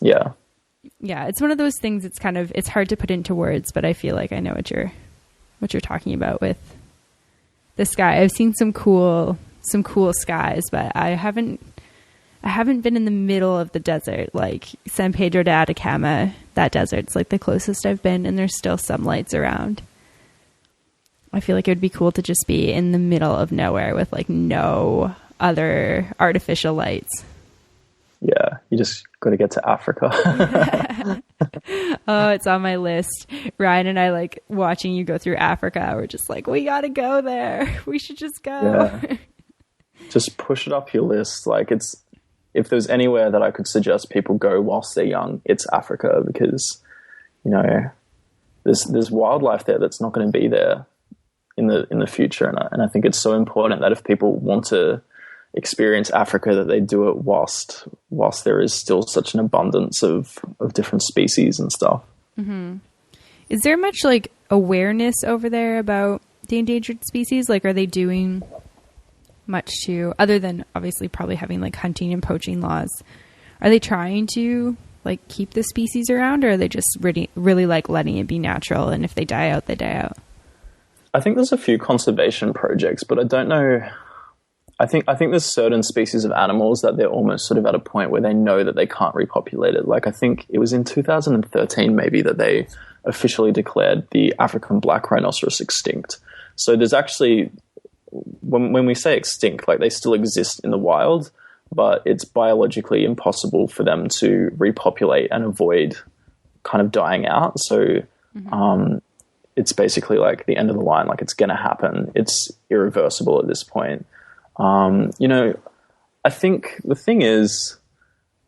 Yeah. It's one of those things. It's hard to put into words, but I feel like I know what you're talking about with the sky. I've seen some cool skies, but I haven't been in the middle of the desert, like San Pedro de Atacama. That desert's like the closest I've been, and there's still some lights around. I feel like it would be cool to just be in the middle of nowhere with like no other artificial lights. Yeah, you just got to get to Africa. Oh, it's on my list. Ryan and I like watching you go through Africa. We're just like, we got to go there. We should just go. Yeah. Just push it up your list. Like if there's anywhere that I could suggest people go whilst they're young, it's Africa, because, there's wildlife there that's not going to be there in the future. And I think it's so important that if people want to experience Africa, that they do it whilst there is still such an abundance of different species and stuff. Mm-hmm. Is there much like awareness over there about the endangered species? Like, are they doing much to, other than obviously probably having like hunting and poaching laws, are they trying to like keep the species around, or are they just really like letting it be natural, and if they die out, they die out? I think there's a few conservation projects, but I don't know. I think there's certain species of animals that they're almost sort of at a point where they know that they can't repopulate it. Like I think it was in 2013 maybe that they officially declared the African black rhinoceros extinct. So there's actually, when we say extinct, like they still exist in the wild, but it's biologically impossible for them to repopulate and avoid kind of dying out. So it's basically like the end of the line, like it's going to happen. It's irreversible at this point. I think the thing is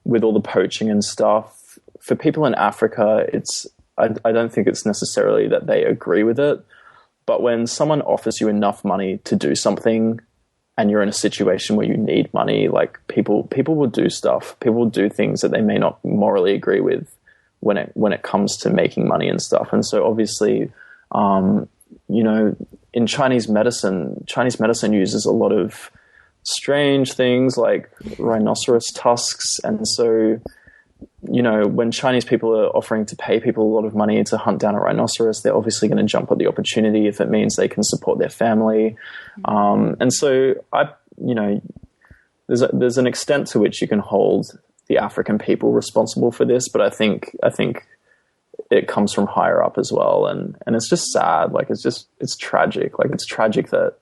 with all the poaching and stuff, for people in Africa, I don't think it's necessarily that they agree with it, but when someone offers you enough money to do something and you're in a situation where you need money, like people will do stuff. People will do things that they may not morally agree with when it comes to making money and stuff. And so obviously, in Chinese medicine uses a lot of strange things like rhinoceros tusks. And so, when Chinese people are offering to pay people a lot of money to hunt down a rhinoceros, they're obviously going to jump at the opportunity if it means they can support their family. And so there's an extent to which you can hold the African people responsible for this, but I think it comes from higher up as well. And it's just sad. Like, it's tragic. Like, it's tragic that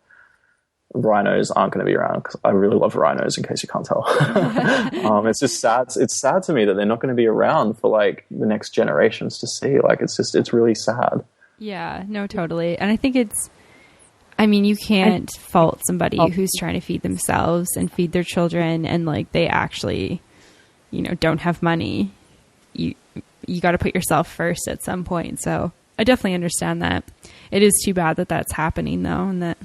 rhinos aren't going to be around, because I really love rhinos, in case you can't tell. It's just sad. It's sad to me that they're not going to be around for like the next generations to see. Like, it's really sad. Yeah, no, totally. And I think you can't fault somebody who's trying to feed themselves and feed their children, and like they actually, don't have money. You got to put yourself first at some point. So I definitely understand that. It is too bad that that's happening though, and that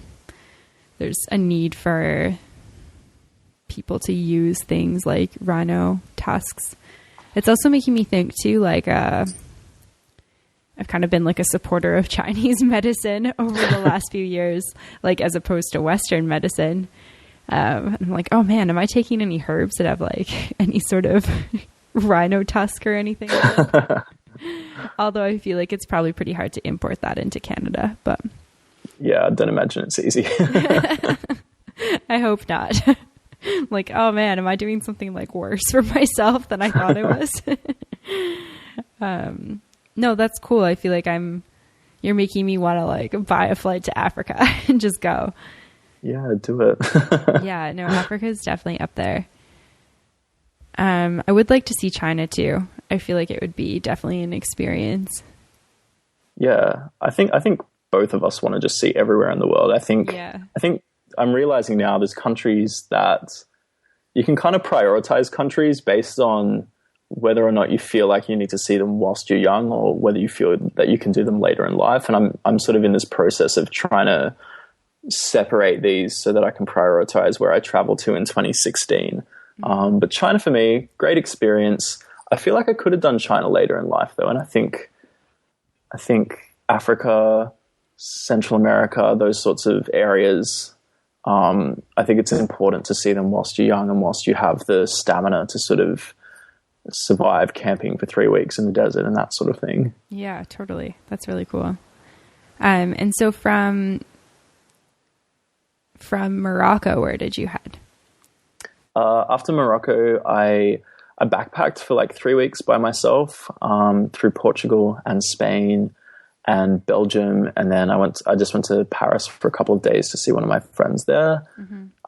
there's a need for people to use things like rhino tusks. It's also making me think too, like, I've kind of been like a supporter of Chinese medicine over the last few years, like as opposed to Western medicine. I'm like, oh man, am I taking any herbs that have like any sort of rhino tusk or anything? Although I feel like it's probably pretty hard to import that into Canada, but yeah, I don't imagine it's easy. I hope not. Like, oh man, am I doing something like worse for myself than I thought I was? No, that's cool. I feel like you're making me want to like buy a flight to Africa and just go. Yeah, do it. Yeah, no, Africa is definitely up there. I would like to see China too. I feel like it would be definitely an experience. Yeah, I think both of us want to just see everywhere in the world. I think I'm realizing now there's countries that you can kind of prioritize countries based on whether or not you feel like you need to see them whilst you're young, or whether you feel that you can do them later in life. And I'm sort of in this process of trying to separate these so that I can prioritize where I travel to in 2016. But China for me, great experience. I feel like I could have done China later in life though. And I think Africa, Central America, those sorts of areas, I think it's important to see them whilst you're young and whilst you have the stamina to sort of survive camping for 3 weeks in the desert and that sort of thing. Yeah, totally. That's really cool. And so from Morocco, where did you head? After Morocco, I backpacked for like 3 weeks by myself through Portugal and Spain and Belgium, and then I just went to Paris for a couple of days to see one of my friends there.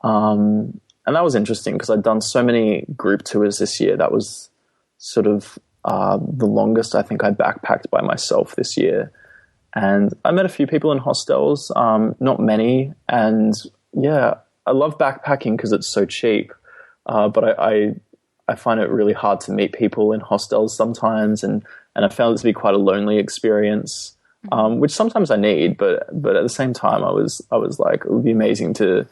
And that was interesting because I'd done so many group tours this year. That was sort of the longest I think I backpacked by myself this year. And I met a few people in hostels, not many. And yeah, I love backpacking because it's so cheap. But I find it really hard to meet people in hostels sometimes. And I found it to be quite a lonely experience, which sometimes I need. But at the same time, I was like, it would be amazing to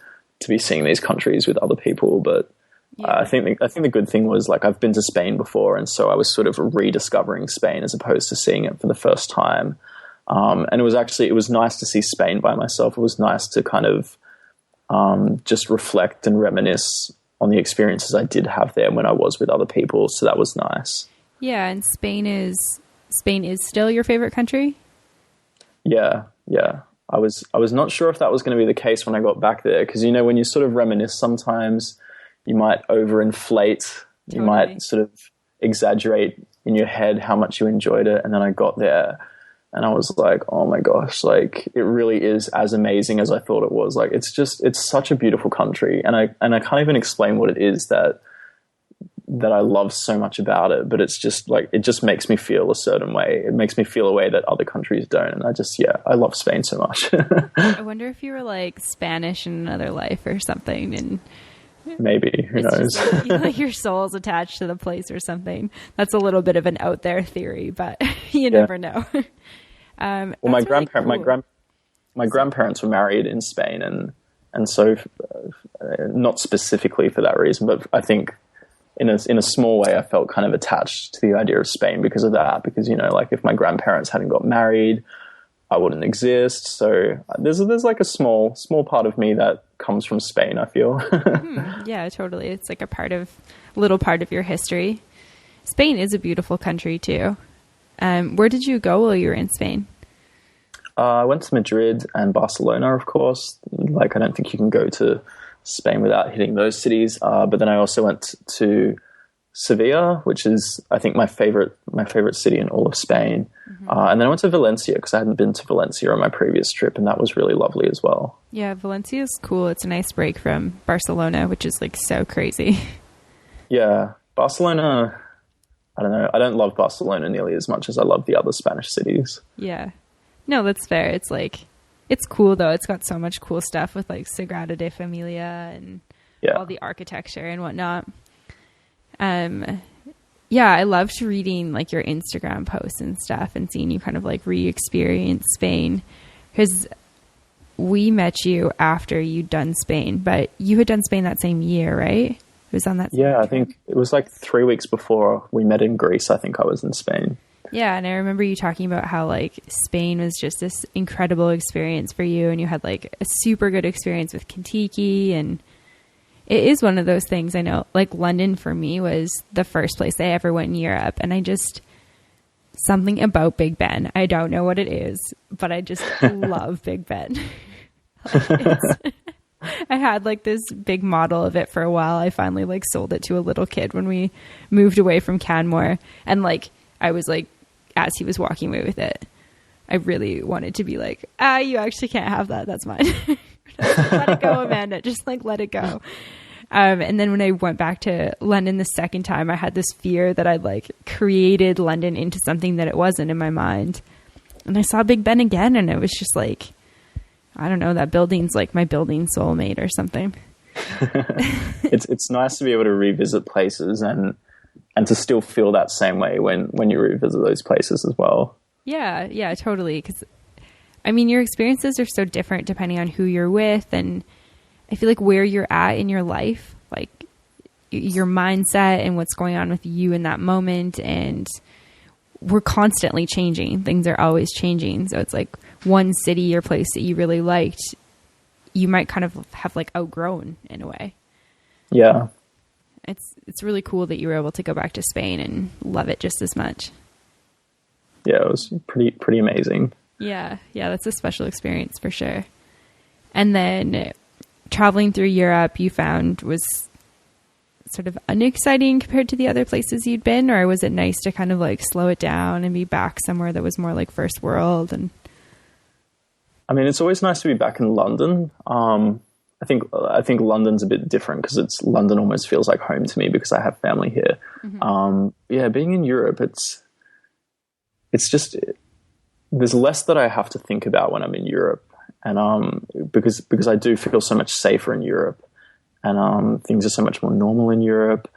be seeing these countries with other people. But yeah. I think the good thing was, like, I've been to Spain before, and so I was sort of rediscovering Spain as opposed to seeing it for the first time. And it was nice to see Spain by myself. It was nice to kind of just reflect and reminisce on the experiences I did have there when I was with other people. So that was nice. Yeah, and Spain is still your favorite country? Yeah. I was not sure if that was going to be the case when I got back there, because, you know, when you sort of reminisce, sometimes you might overinflate, Totally. You might sort of exaggerate in your head how much you enjoyed it. And then I got there and I was like, oh my gosh, like, it really is as amazing as I thought it was. Like, it's such a beautiful country. And I can't even explain what it is that I love so much about it, but it's just like, it just makes me feel a certain way. It makes me feel a way that other countries don't. And I love Spain so much. I wonder if you were like Spanish in another life or something, and maybe, who knows? Just like your soul's attached to the place or something. That's a little bit of an out there theory, but you never know. Well, my grandparents were married in Spain, and so not specifically for that reason, but I think in a small way, I felt kind of attached to the idea of Spain because of that. Because, you know, like, if my grandparents hadn't got married, I wouldn't exist. So there's like a small part of me that comes from Spain, I feel. Yeah, totally. It's like little part of your history. Spain is a beautiful country too. Where did you go while you were in Spain? I went to Madrid and Barcelona, of course. Like, I don't think you can go to Spain without hitting those cities. But then I also went to Sevilla, which is, I think, my favorite city in all of Spain. And then I went to Valencia because I hadn't been to Valencia on my previous trip, and that was really lovely as well. Yeah, Valencia is cool. It's a nice break from Barcelona, which is like so crazy. Yeah, Barcelona, I don't know. I don't love Barcelona nearly as much as I love the other Spanish cities. Yeah. No, that's fair. It's like, it's cool though. It's got so much cool stuff with like Sagrada de Familia and all the architecture and whatnot. Yeah, I loved reading like your Instagram posts and stuff and seeing you kind of like re-experience Spain, because we met you after you'd done Spain, but you had done Spain that same year, right? It was on that. Yeah, I think it was like 3 weeks before we met in Greece. I think I was in Spain. Yeah, and I remember you talking about how like Spain was just this incredible experience for you, and you had like a super good experience with Kentucky, and it is one of those things. I know, like London for me was the first place I ever went in Europe, and something about Big Ben. I don't know what it is, but I just love Big Ben. I had like this big model of it for a while. I finally like sold it to a little kid when we moved away from Canmore, and like I was like, as he was walking away with it, I really wanted to be like, you actually can't have that. That's mine. Let it go, Amanda. Just like let it go. And then when I went back to London the second time, I had this fear that I'd like created London into something that it wasn't in my mind. And I saw Big Ben again, and it was just like, I don't know, that building's like my building soulmate or something. It's nice to be able to revisit places and to still feel that same way when you revisit those places as well. Yeah, totally. Because I mean, your experiences are so different depending on who you're with, and I feel like where you're at in your life, like your mindset and what's going on with you in that moment. And we're constantly changing. Things are always changing. So it's like one city or place that you really liked, you might kind of have like outgrown in a way. Yeah. It's really cool that you were able to go back to Spain and love it just as much. Yeah, it was pretty amazing. Yeah, that's a special experience for sure. And then traveling through Europe, you found was sort of unexciting compared to the other places you'd been, or was it nice to kind of like slow it down and be back somewhere that was more like first world? And I mean, it's always nice to be back in London. I think London's a bit different because London almost feels like home to me because I have family here. Mm-hmm. Being in Europe, it's just there's less that I have to think about when I'm in Europe, and because I do feel so much safer in Europe, and things are so much more normal in Europe,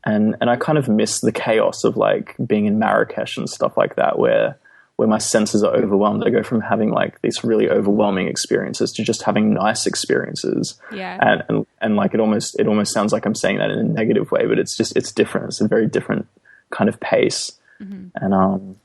and I kind of miss the chaos of like being in Marrakesh and stuff like that, where my senses are overwhelmed. I go from having like these really overwhelming experiences to just having nice experiences. Yeah. And like it almost sounds like I'm saying that in a negative way, but it's different. It's a very different kind of pace. Mm-hmm. And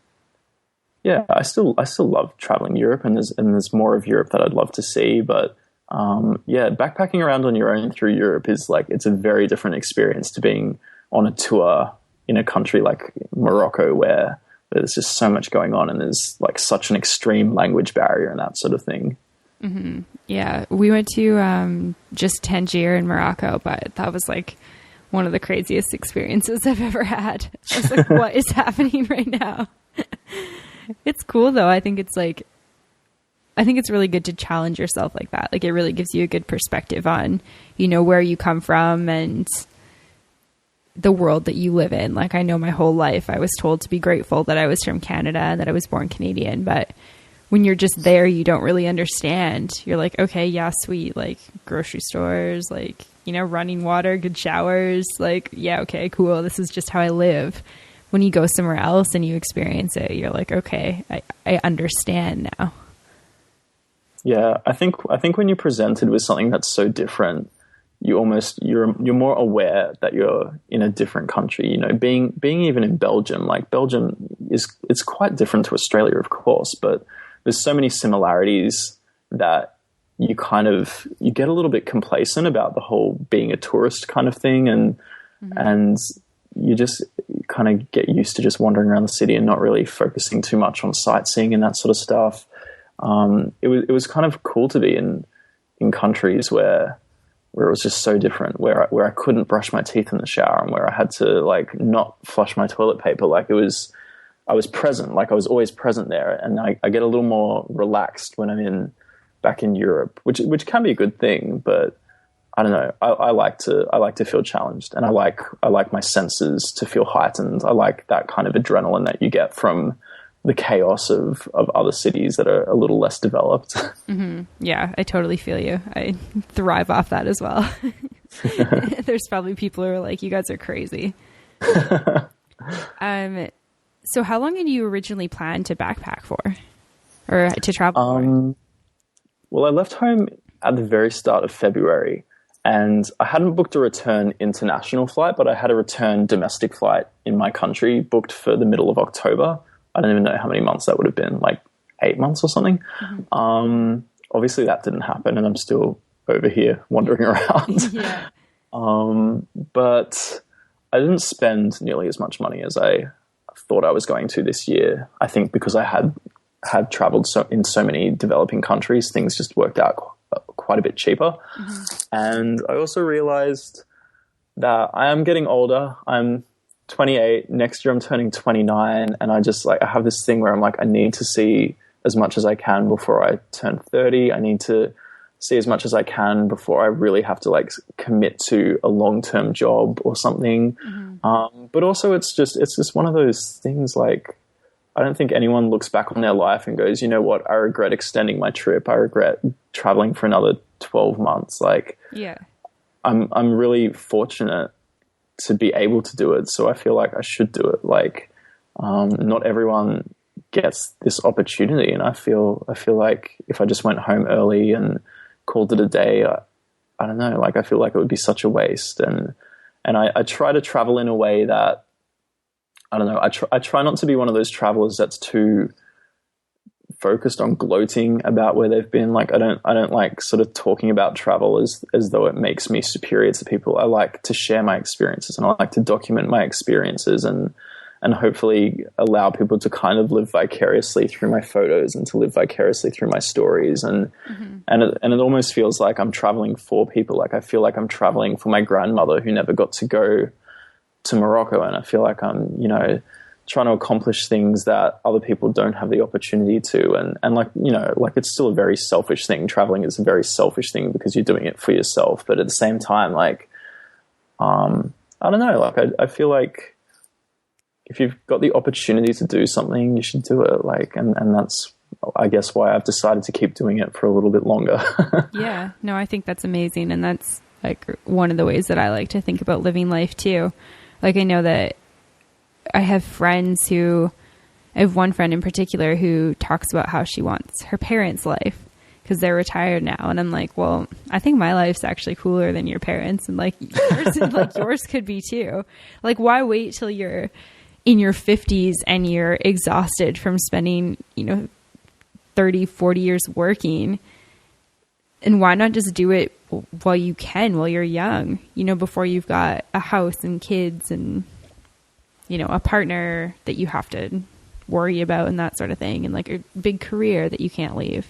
I still love traveling Europe, and there's more of Europe that I'd love to see, but backpacking around on your own through Europe is like, it's a very different experience to being on a tour in a country like Morocco where there's just so much going on and there's like such an extreme language barrier and that sort of thing. Mm-hmm. Yeah. We went to just Tangier in Morocco, but that was like one of the craziest experiences I've ever had. I was like, what is happening right now? It's cool though. I think it's really good to challenge yourself like that. Like it really gives you a good perspective on, where you come from and the world that you live in. Like I know my whole life I was told to be grateful that I was from Canada and that I was born Canadian, but when you're just there, you don't really understand. You're like, okay, yeah, sweet. Like grocery stores, like, running water, good showers. Like, yeah, okay, cool. This is just how I live. When you go somewhere else and you experience it, you're like, okay, I understand now. Yeah. I think when you're presented with something that's so different, you're more aware that you're in a different country. Being even in Belgium, like Belgium it's quite different to Australia, of course, but there's so many similarities that you get a little bit complacent about the whole being a tourist kind of thing, and mm-hmm. and you just kind of get used to just wandering around the city and not really focusing too much on sightseeing and that sort of stuff. It was kind of cool to be in countries where it was just so different, where I couldn't brush my teeth in the shower and where I had to like not flush my toilet paper. Like I was present, like I was always present there. And I get a little more relaxed when I'm back in Europe, which can be a good thing, but I don't know. I like to feel challenged, and I like my senses to feel heightened. I like that kind of adrenaline that you get from the chaos of other cities that are a little less developed. Mm-hmm. Yeah, I totally feel you. I thrive off that as well. There's probably people who are like, you guys are crazy. So how long had you originally planned to backpack for, or to travel for? Well, I left home at the very start of February, and I hadn't booked a return international flight, but I had a return domestic flight in my country booked for the middle of October. I don't even know how many months that would have been, like 8 months or something. Mm-hmm. Obviously that didn't happen, and I'm still over here wandering around. Yeah. But I didn't spend nearly as much money as I thought I was going to this year. I think because I had traveled in so many developing countries, things just worked out quite a bit cheaper. And I also realized that I am getting older. I'm 28. Next year I'm turning 29. And I have this thing where I'm like, I need to see as much as I can before I turn 30. I need to see as much as I can before I really have to like commit to a long-term job or something. But also it's just one of those things, like, I don't think anyone looks back on their life and goes, you know what, I regret extending my trip. I regret traveling for another 12 months. Like, Yeah. I'm really fortunate to be able to do it. So I feel like I should do it. Like, not everyone gets this opportunity. And I feel like if I just went home early and called it a day, I don't know, like, I feel like it would be such a waste. And I try to travel in a way that, I don't know, I try not to be one of those travelers that's too focused on gloating about where they've been. Like, I don't like sort of talking about travel as though it makes me superior to people. I like to share my experiences, and I like to document my experiences and hopefully allow people to kind of live vicariously through my photos and to live vicariously through my stories. And it almost feels like I'm traveling for people. Like, I feel like I'm traveling for my grandmother who never got to go to Morocco. And I feel like I'm, you know, trying to accomplish things that other people don't have the opportunity to. And like, you know, like, it's still a very selfish thing. Traveling is a very selfish thing because you're doing it for yourself. But at the same time, like, I don't know, like, I feel like if you've got the opportunity to do something, you should do it. Like, and that's, I guess, why I've decided to keep doing it for a little bit longer. Yeah, no, I think that's amazing. And that's like one of the ways that I like to think about living life too. Like, I know that I have friends I have one friend in particular who talks about how she wants her parents' life because they're retired now. And I'm like, well, I think my life's actually cooler than your parents. And like yours could be too. Like, why wait till you're in your 50s and you're exhausted from spending, 30, 40 years working? And why not just do it while you can, while you're young, before you've got a house and kids and, a partner that you have to worry about and that sort of thing. And like a big career that you can't leave.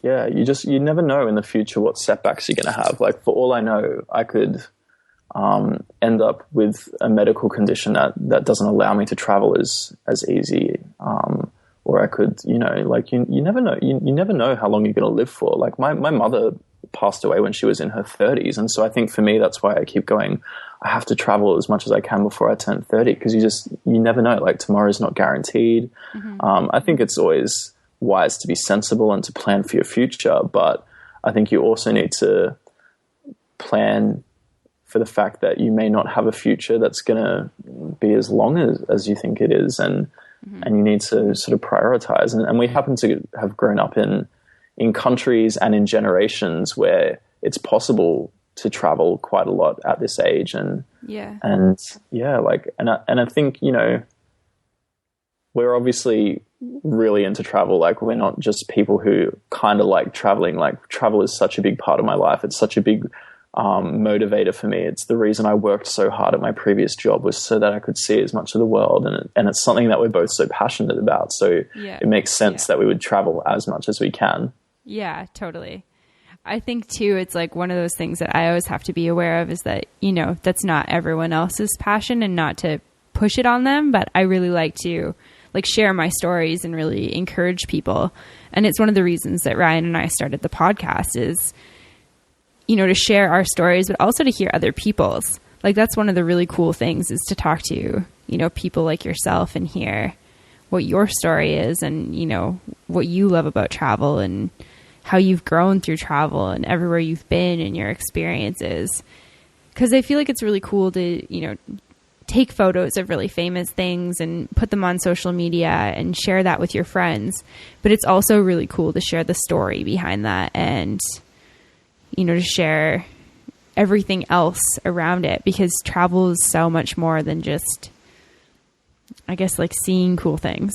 Yeah. You never know in the future what setbacks you're going to have. Like, for all I know, I could end up with a medical condition that doesn't allow me to travel as easy. Or I could, you never know. You never know how long you're going to live for. Like, my mother passed away when she was in her 30s. And so I think for me, that's why I keep going. I have to travel as much as I can before I turn 30, because you never know. Like, tomorrow's not guaranteed. I think it's always wise to be sensible and to plan for your future. But I think you also need to plan for the fact that you may not have a future that's going to be as long as you think it is. And you need to sort of prioritize. And we happen to have grown up in countries and in generations where it's possible to travel quite a lot at this age. And I think, we're obviously really into travel. Like, we're not just people who kind of like traveling. Like, travel is such a big part of my life. It's such a big motivator for me. It's the reason I worked so hard at my previous job, was so that I could see as much of the world. And it's something that we're both so passionate about. So it makes sense that we would travel as much as we can. Yeah, totally. I think too, it's like one of those things that I always have to be aware of is that, that's not everyone else's passion, and not to push it on them. But I really like to share my stories and really encourage people. And it's one of the reasons that Ryan and I started the podcast is, to share our stories, but also to hear other people's. Like, that's one of the really cool things, is to talk to, people like yourself and hear what your story is and, what you love about travel and how you've grown through travel and everywhere you've been and your experiences. Because I feel like it's really cool to, take photos of really famous things and put them on social media and share that with your friends. But it's also really cool to share the story behind that and, to share everything else around it, because travel is so much more than just, I guess, like seeing cool things.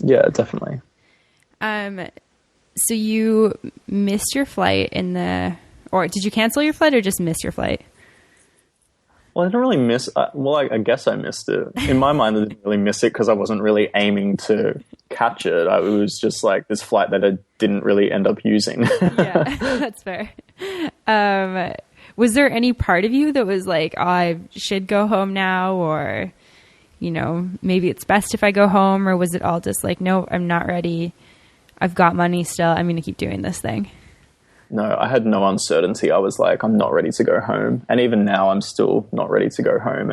Yeah, definitely. So you missed your flight in the Or did you cancel your flight or just miss your flight? Well, I didn't really miss. I guess I missed it. In my mind, I didn't really miss it because I wasn't really aiming to catch it. It was just like this flight that I didn't really end up using. Yeah, that's fair. Was there any part of you that was like, oh, I should go home now, or, you know, maybe it's best if I go home, or was it all just like, no, I'm not ready. I've got money still. I'm going to keep doing this thing. No, I had no uncertainty. I was like, I'm not ready to go home. And even now I'm still not ready to go home.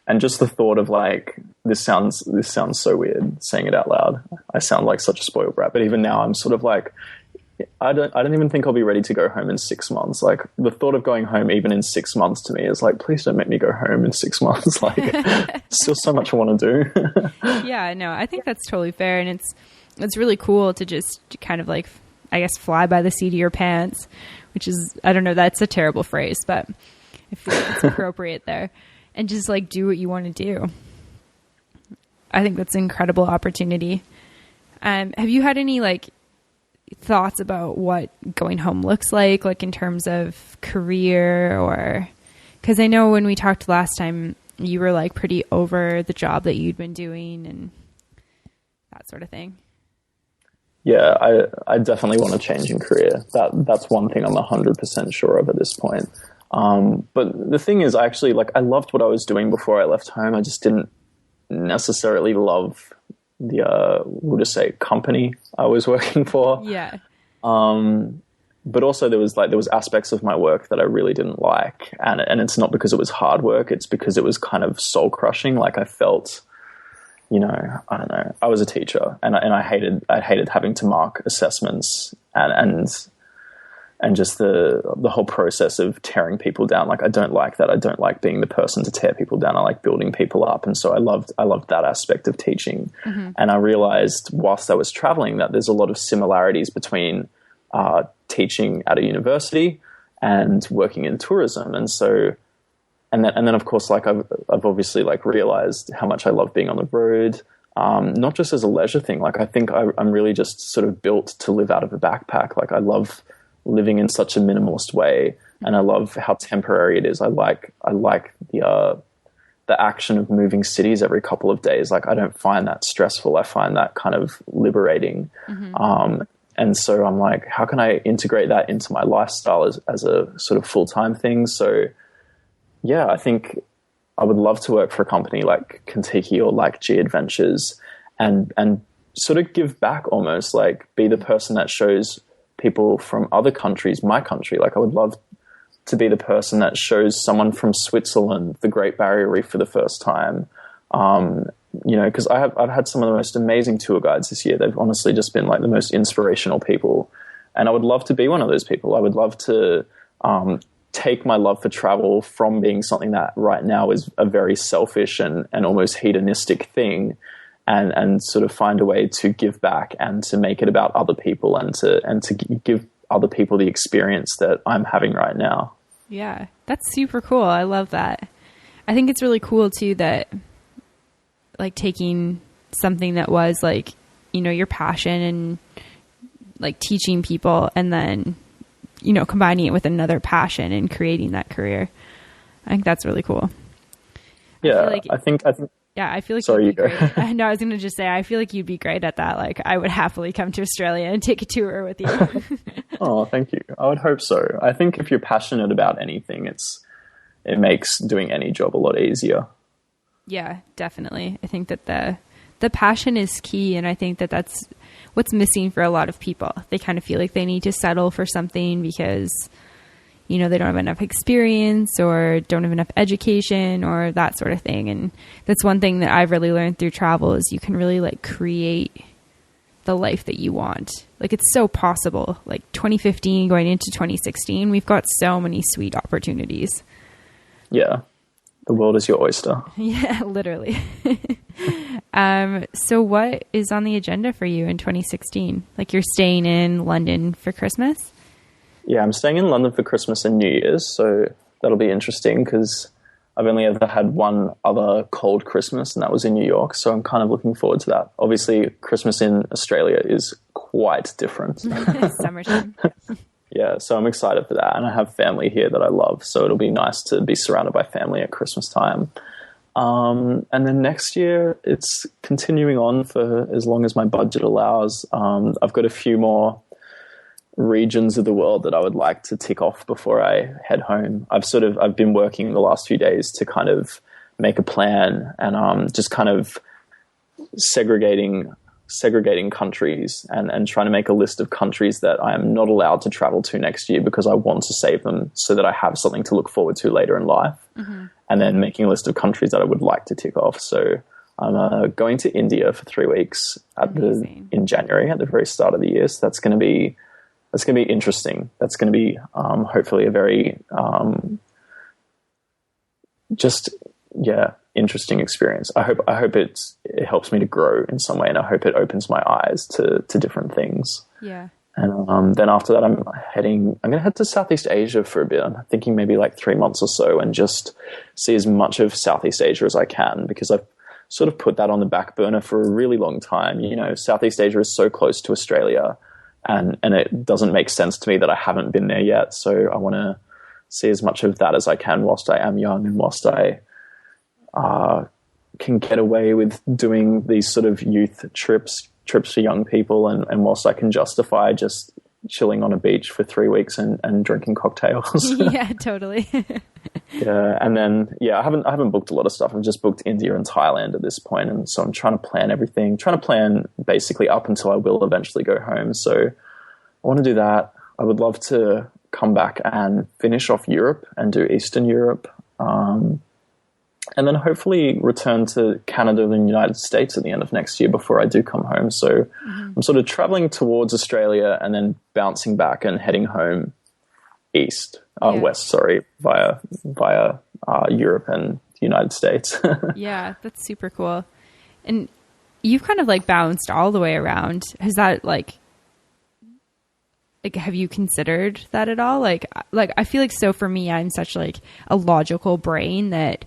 And just the thought of like, this sounds so weird saying it out loud. I sound like such a spoiled brat, but even now I'm sort of like, I don't even think I'll be ready to go home in 6 months. Like the thought of going home even in 6 months to me is like, please don't make me go home in 6 months. Like still so much I want to do. Yeah, no, I think that's totally fair. And it's really cool to just kind of like, I guess, fly by the seat of your pants, which is, I don't know, that's a terrible phrase, but I feel like it's appropriate there, and just like do what you want to do. I think that's an incredible opportunity. Have you had any like thoughts about what going home looks like in terms of career, or, because I know when we talked last time, you were like pretty over the job that you'd been doing and that sort of thing. Yeah, I definitely want to change in career. That's one thing I'm 100% sure of at this point. But the thing is, I loved what I was doing before I left home. I just didn't necessarily love the, we'll just say, company I was working for. Yeah. But also there was aspects of my work that I really didn't like. And it's not because it was hard work. It's because it was kind of soul crushing. Like I felt, you know, I don't know. I was a teacher, and I hated having to mark assessments and just the whole process of tearing people down. Like I don't like that. I don't like being the person to tear people down. I like building people up, and so I loved that aspect of teaching. Mm-hmm. And I realized whilst I was traveling that there's a lot of similarities between teaching at a university and working in tourism, and so. And then, of course, like I've obviously like realized how much I love being on the road, not just as a leisure thing. Like I think I'm really just sort of built to live out of a backpack. Like I love living in such a minimalist way, and I love how temporary it is. I like the action of moving cities every couple of days. Like I don't find that stressful. I find that kind of liberating. Mm-hmm. And so I'm like, how can I integrate that into my lifestyle as a sort of full-time thing? So. Yeah, I think I would love to work for a company like Kentucky or like G Adventures and sort of give back almost, like be the person that shows people from other countries, my country. Like I would love to be the person that shows someone from Switzerland the Great Barrier Reef for the first time. You know, because I've had some of the most amazing tour guides this year. They've honestly just been like the most inspirational people. And I would love to be one of those people. I would love to take my love for travel from being something that right now is a very selfish and almost hedonistic thing, and sort of find a way to give back and to make it about other people and to give other people the experience that I'm having right now. Yeah, that's super cool. I love that. I think it's really cool too that like taking something that was like, you know, your passion and like teaching people, and then, you know, combining it with another passion and creating that career. I think that's really cool. Yeah, I think. Yeah, I feel like. Sorry, you go. No, I was going to just say, I feel like you'd be great at that. Like, I would happily come to Australia and take a tour with you. Oh, thank you. I would hope so. I think if you're passionate about anything, it makes doing any job a lot easier. Yeah, definitely. I think that the passion is key, and I think that that's what's missing for a lot of people. They kind of feel like they need to settle for something because, you know, they don't have enough experience or don't have enough education or that sort of thing. And that's one thing that I've really learned through travel is you can really like create the life that you want. Like it's so possible. Like 2015 going into 2016, we've got so many sweet opportunities. Yeah. The world is your oyster. Yeah, literally. So what is on the agenda for you in 2016? Like you're staying in London for Christmas? Yeah, I'm staying in London for Christmas and New Year's. So that'll be interesting because I've only ever had one other cold Christmas, and that was in New York. So I'm kind of looking forward to that. Obviously, Christmas in Australia is quite different. Summertime. Yeah, so I'm excited for that. And I have family here that I love. So it'll be nice to be surrounded by family at Christmas time. And then next year, it's continuing on for as long as my budget allows. I've got a few more regions of the world that I would like to tick off before I head home. I've been working the last few days to kind of make a plan and just kind of segregating countries and trying to make a list of countries that I am not allowed to travel to next year because I want to save them so that I have something to look forward to later in life. Mm-hmm. And then making a list of countries that I would like to tick off. So I'm going to India for 3 weeks in January at the very start of the year. So that's going to be interesting. That's going to be hopefully a very interesting experience. I hope it helps me to grow in some way, and I hope it opens my eyes to different things. Yeah. And then after that, I'm going to head to Southeast Asia for a bit. I'm thinking maybe like 3 months or so, and just see as much of Southeast Asia as I can, because I've sort of put that on the back burner for a really long time. You know, Southeast Asia is so close to Australia, and it doesn't make sense to me that I haven't been there yet. So I want to see as much of that as I can whilst I am young, and whilst I can get away with doing these sort of youth trips for young people, and whilst I can justify just chilling on a beach for 3 weeks and drinking cocktails. Yeah, totally. Yeah, and then I haven't booked a lot of stuff. I've just booked India and Thailand at this point, and so I'm trying to plan everything. Trying to plan basically up until I will eventually go home. So I want to do that. I would love to come back and finish off Europe and do Eastern Europe. And then hopefully return to Canada and the United States at the end of next year before I do come home. So I'm sort of traveling towards Australia and then bouncing back and heading home west, via Europe and the United States. Yeah, that's super cool. And you've kind of like bounced all the way around. Has that like have you considered that at all? Like I feel like, so for me, I'm such like a logical brain that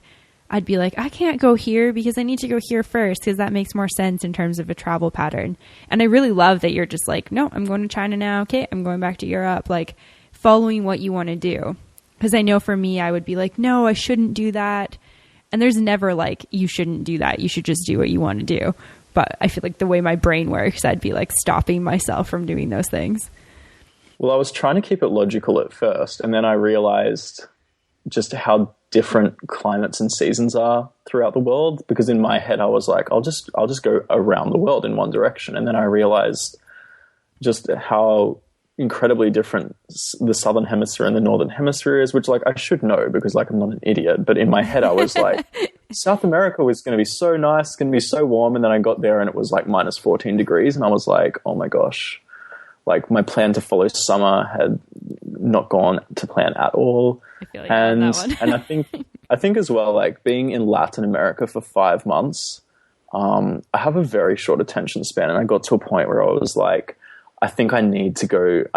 I'd be like, I can't go here because I need to go here first, because that makes more sense in terms of a travel pattern. And I really love that you're just like, no, I'm going to China now. Okay, I'm going back to Europe, like following what you want to do. Because I know for me, I would be like, no, I shouldn't do that. And there's never like, you shouldn't do that. You should just do what you want to do. But I feel like the way my brain works, I'd be like stopping myself from doing those things. Well, I was trying to keep it logical at first, and then I realized just how different climates and seasons are throughout the world, because in my head I was like, I'll just go around the world in one direction. And then I realized just how incredibly different the southern hemisphere and the northern hemisphere is, which like I should know because like I'm not an idiot. But in my head I was like, South America was going to be so nice, it's going to be so warm. And then I got there and it was like minus 14 degrees. And I was like, oh my gosh, like my plan to follow summer had not gone to plan at all. I feel like and that one. I think as well, like being in Latin America for 5 months, I have a very short attention span, and I got to a point where I was like, I think I need to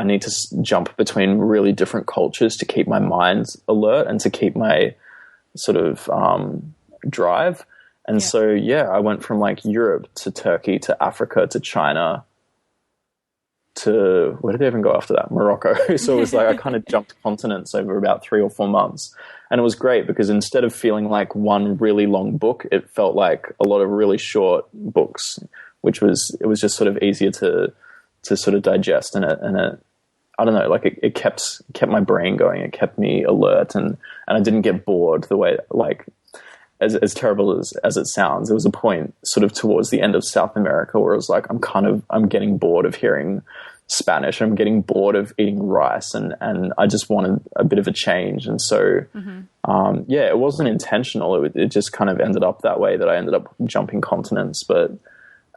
jump between really different cultures to keep my mind alert and to keep my sort of drive. And so I went from like Europe to Turkey to Africa to China to, where did they even go after that? Morocco. So it was like I kind of jumped continents over about 3 or 4 months. And it was great because instead of feeling like one really long book, it felt like a lot of really short books, it was just sort of easier to sort of digest. And it I don't know, like it kept my brain going. It kept me alert, and I didn't get bored the way, like, as terrible as it sounds. There was a point sort of towards the end of South America where it was like, I'm getting bored of hearing Spanish. I'm getting bored of eating rice, and I just wanted a bit of a change. And so, it wasn't intentional. It just kind of ended up that way, that I ended up jumping continents. But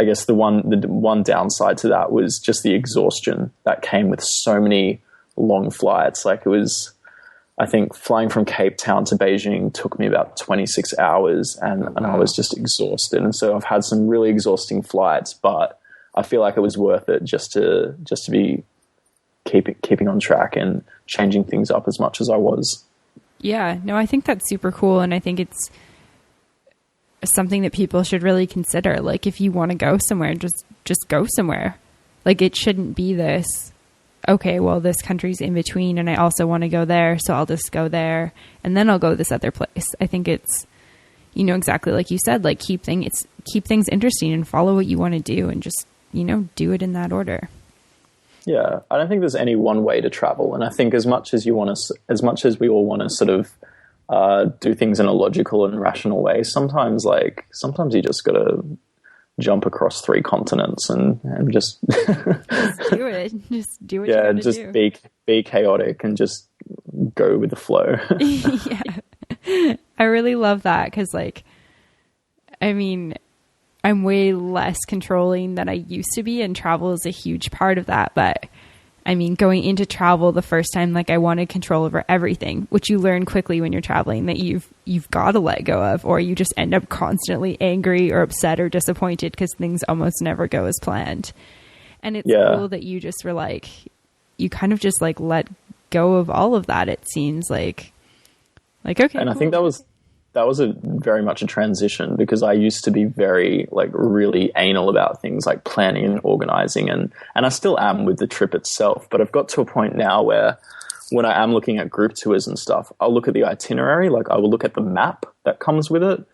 I guess the one downside to that was just the exhaustion that came with so many long flights. Like it was, I think flying from Cape Town to Beijing took me about 26 hours and I was just exhausted. And so I've had some really exhausting flights, but I feel like it was worth it just to be keeping on track and changing things up as much as I was. Yeah, no, I think that's super cool. And I think it's something that people should really consider. Like if you want to go somewhere, just go somewhere. Like it shouldn't be this, okay, well, this country's in between and I also want to go there, so I'll just go there and then I'll go this other place. I think it's, you know, exactly like you said, like keep things interesting and follow what you want to do and just, you know, do it in that order. Yeah, I don't think there's any one way to travel, and I think as much as we all want to sort of do things in a logical and rational way, sometimes you just got to jump across 3 continents and just just do it. Just do what you gotta just do. be chaotic and just go with the flow. Yeah, I really love that because, like, I mean, I'm way less controlling than I used to be, and travel is a huge part of that. But I mean, going into travel the first time, like I wanted control over everything, which you learn quickly when you're traveling that you've got to let go of, or you just end up constantly angry or upset or disappointed because things almost never go as planned. And it's cool that you just were like, you kind of just like let go of all of that. It seems like okay. And cool. I think that was a very much a transition, because I used to be very like really anal about things like planning and organizing, and I still am with the trip itself, but I've got to a point now where when I am looking at group tours and stuff, I'll look at the itinerary, like I will look at the map that comes with it,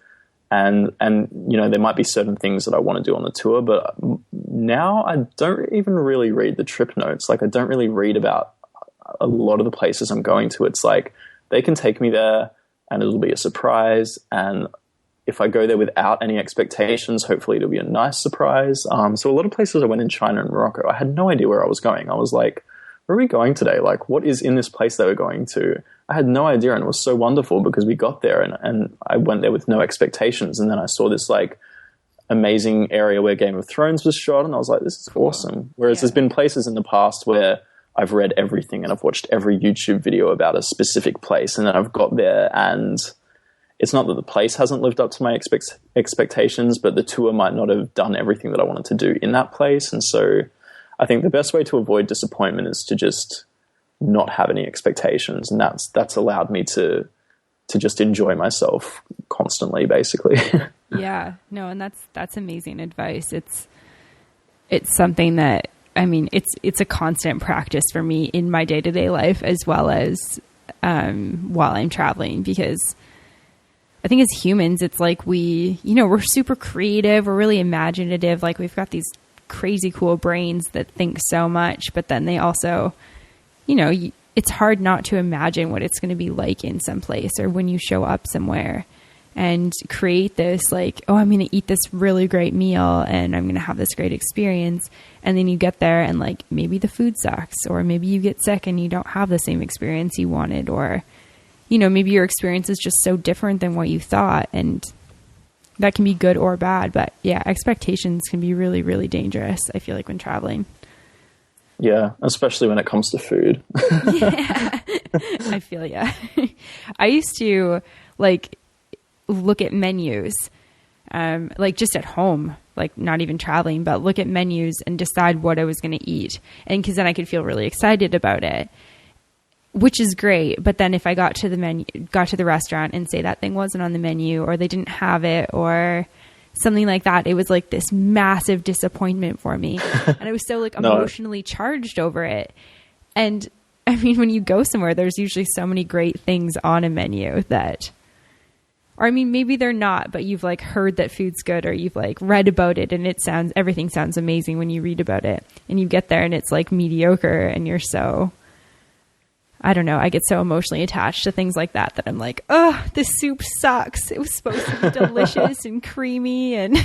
and you know, there might be certain things that I want to do on the tour, but now I don't even really read the trip notes. Like I don't really read about a lot of the places I'm going to. It's like they can take me there and it'll be a surprise. And if I go there without any expectations, hopefully it'll be a nice surprise. So a lot of places I went in China and Morocco, I had no idea where I was going. I was like, where are we going today? Like, what is in this place that we're going to? I had no idea. And it was so wonderful because we got there and I went there with no expectations. And then I saw this like amazing area where Game of Thrones was shot. And I was like, this is awesome. Whereas there's been places in the past where I've read everything and I've watched every YouTube video about a specific place, and then I've got there and it's not that the place hasn't lived up to my expectations, but the tour might not have done everything that I wanted to do in that place. And so I think the best way to avoid disappointment is to just not have any expectations. And that's allowed me to just enjoy myself constantly, basically. Yeah, no, and that's amazing advice. It's something that, I mean, it's a constant practice for me in my day-to-day life as well as while I'm traveling, because I think as humans, it's like we're super creative, we're really imaginative, like we've got these crazy cool brains that think so much, but then they also, it's hard not to imagine what it's going to be like in some place or when you show up somewhere and create this like, oh, I'm going to eat this really great meal and I'm going to have this great experience. And then you get there and like maybe the food sucks, or maybe you get sick and you don't have the same experience you wanted, or, maybe your experience is just so different than what you thought. And that can be good or bad. But yeah, expectations can be really, really dangerous, I feel like, when traveling. Yeah, especially when it comes to food. Yeah, I feel yeah. I used to look at menus, just at home, like not even traveling, but look at menus and decide what I was going to eat. And because then I could feel really excited about it, which is great. But then if I got to the restaurant and say that thing wasn't on the menu, or they didn't have it, or something like that, it was like this massive disappointment for me. And I was so emotionally charged over it. And I mean, when you go somewhere, there's usually so many great things on a menu that, or I mean, maybe they're not, but you've heard that food's good, or you've read about it and everything sounds amazing when you read about it, and you get there and it's mediocre, and you're so, I don't know, I get so emotionally attached to things like that I'm like, oh, this soup sucks. It was supposed to be delicious and creamy, and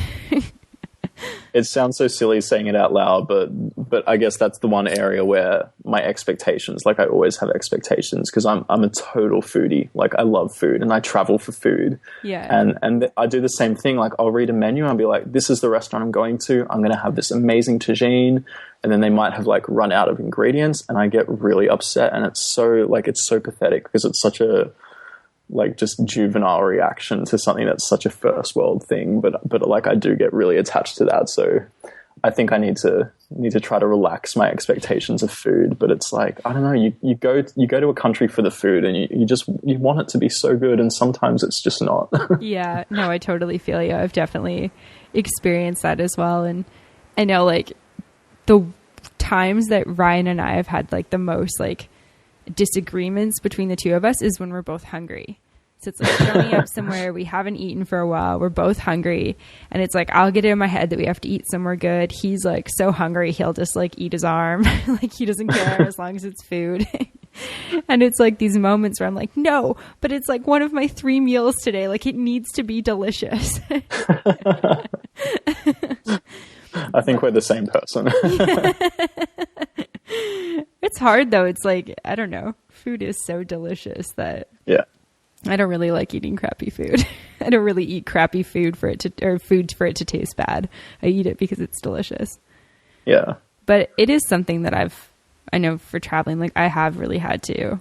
it sounds so silly saying it out loud, but I guess that's the one area where my expectations, I always have expectations, because I'm a total foodie. I love food and I travel for food. Yeah. And I do the same thing. I'll read a menu and I'll be like, this is the restaurant I'm going to. I'm going to have this amazing tagine. And then they might have run out of ingredients, and I get really upset. And it's so pathetic, because it's such a just juvenile reaction to something that's such a first world thing. But I do get really attached to that. So I think I need to try to relax my expectations of food. But it's I don't know, you go to a country for the food, and you want it to be so good, and sometimes it's just not. Yeah, no, I totally feel you. I've definitely experienced that as well. And I know the times that Ryan and I have had like the most like disagreements between the two of us is when we're both hungry. So it's like showing up somewhere we haven't eaten for a while. We're both hungry. And it's like, I'll get it in my head that we have to eat somewhere good. He's like so hungry. He'll just like eat his arm. Like he doesn't care as long as it's food. And it's like these moments where I'm like, no, but it's like one of my 3 meals today. Like it needs to be delicious. I think we're the same person. It's hard though. It's like, I don't know. Food is so delicious that I don't really like eating crappy food. I don't really eat crappy food for it to taste bad. I eat it because it's delicious. Yeah. But it is something that I know for traveling, like I have really had to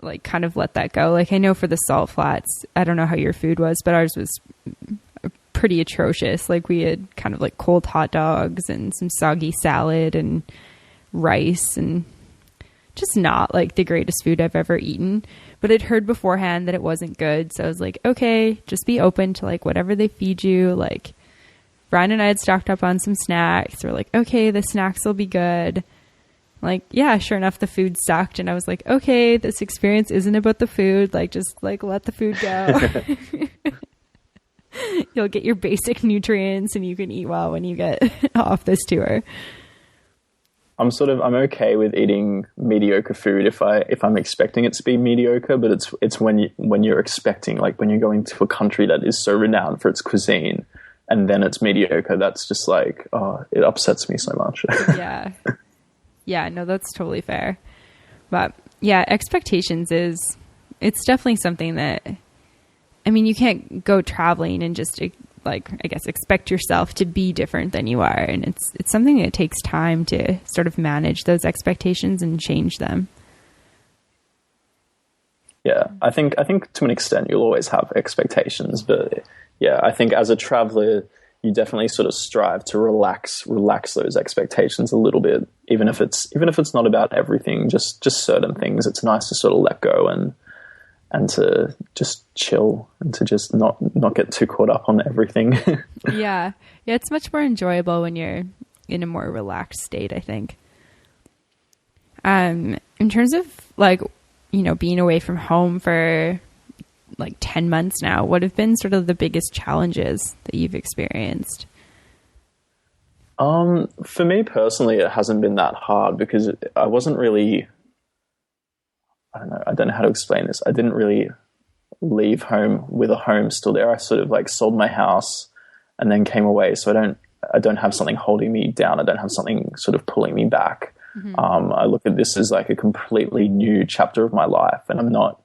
like kind of let that go. Like I know for the salt flats, I don't know how your food was, but ours was pretty atrocious. Like we had kind of like cold hot dogs and some soggy salad and rice and just not like the greatest food I've ever eaten. But I'd heard beforehand that it wasn't good. So I was like, okay, just be open to like whatever they feed you. Like Brian and I had stocked up on some snacks. We're like, okay, the snacks will be good. Like, yeah, sure enough, the food sucked. And I was like, okay, this experience isn't about the food. Like, just like let the food go. You'll get your basic nutrients and you can eat well when you get off this tour. I'm okay with eating mediocre food if I'm expecting it to be mediocre, but it's when you're expecting, like when you're going to a country that is so renowned for its cuisine and then it's mediocre, that's just like, oh, it upsets me so much. Yeah. Yeah, no, that's totally fair. But yeah, expectations it's definitely something that, I mean, you can't go traveling and just like, I guess, expect yourself to be different than you are. And it's something that takes time to sort of manage those expectations and change them. Yeah, I think to an extent you'll always have expectations, but yeah, I think as a traveler, you definitely sort of strive to relax those expectations a little bit, even if it's not about everything, just certain things. It's nice to sort of let go and to just chill and to just not get too caught up on everything. Yeah, it's much more enjoyable when you're in a more relaxed state, I think. In terms of like, you know, being away from home for like 10 months now, what have been sort of the biggest challenges that you've experienced? For me personally, it hasn't been that hard because I wasn't really, I don't know how to explain this. I didn't really leave home with a home still there. I sort of like sold my house and then came away. So I don't have something holding me down. I don't have something sort of pulling me back. Mm-hmm. I look at this as like a completely new chapter of my life, and I'm not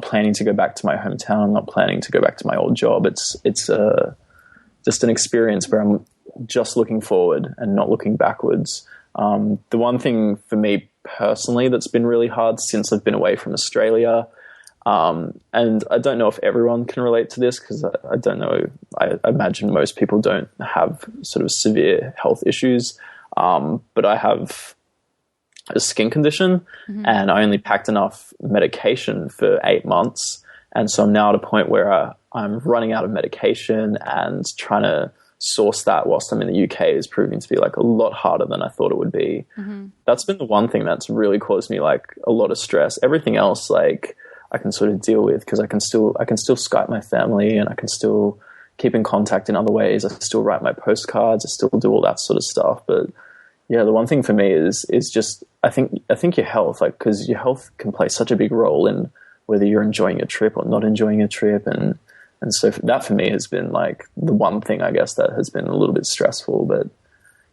planning to go back to my hometown. I'm not planning to go back to my old job. It's just an experience where I'm just looking forward and not looking backwards. The one thing for me personally that's been really hard since I've been away from Australia, and I don't know if everyone can relate to this because I don't know. I imagine most people don't have sort of severe health issues, but I have a skin condition, mm-hmm. and I only packed enough medication for 8 months. And so I'm now at a point where I'm running out of medication, and trying to source that whilst I'm in the UK is proving to be like a lot harder than I thought it would be. Mm-hmm. That's been the one thing that's really caused me like a lot of stress. Everything else, like I can sort of deal with because I can still Skype my family, and I can still keep in contact in other ways. I still write my postcards. I still do all that sort of stuff. But yeah, the one thing for me is just, I think your health, like, because your health can play such a big role in whether you're enjoying a trip or not enjoying a trip. And so that for me has been like the one thing, I guess, that has been a little bit stressful. But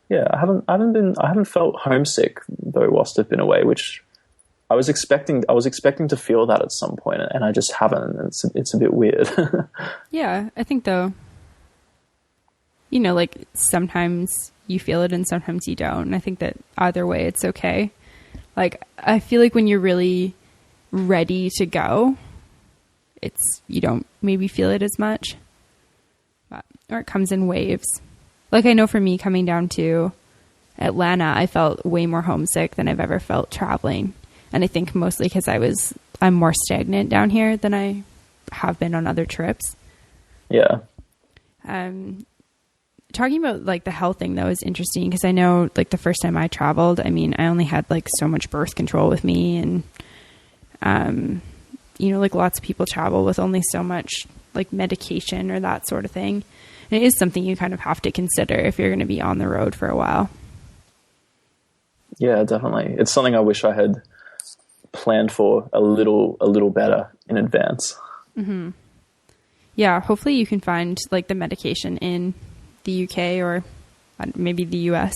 yeah, I haven't felt homesick though whilst I've been away, which I was expecting to feel that at some point, and I just haven't. It's a bit weird. Yeah, I think though, you know, like sometimes you feel it and sometimes you don't. And I think that either way, it's okay. Like, I feel like when you're really ready to go, you don't maybe feel it as much, or it comes in waves. Like, I know for me coming down to Atlanta, I felt way more homesick than I've ever felt traveling. And I think mostly because I'm more stagnant down here than I have been on other trips. Yeah. talking about like the health thing though is interesting because I know like the first time I traveled, I mean, I only had like so much birth control with me, and you know, like lots of people travel with only so much like medication or that sort of thing. And it is something you kind of have to consider if you're going to be on the road for a while. Yeah, definitely. It's something I wish I had planned for a little better in advance. Mm-hmm. Yeah, hopefully you can find like the medication in the UK or maybe the US.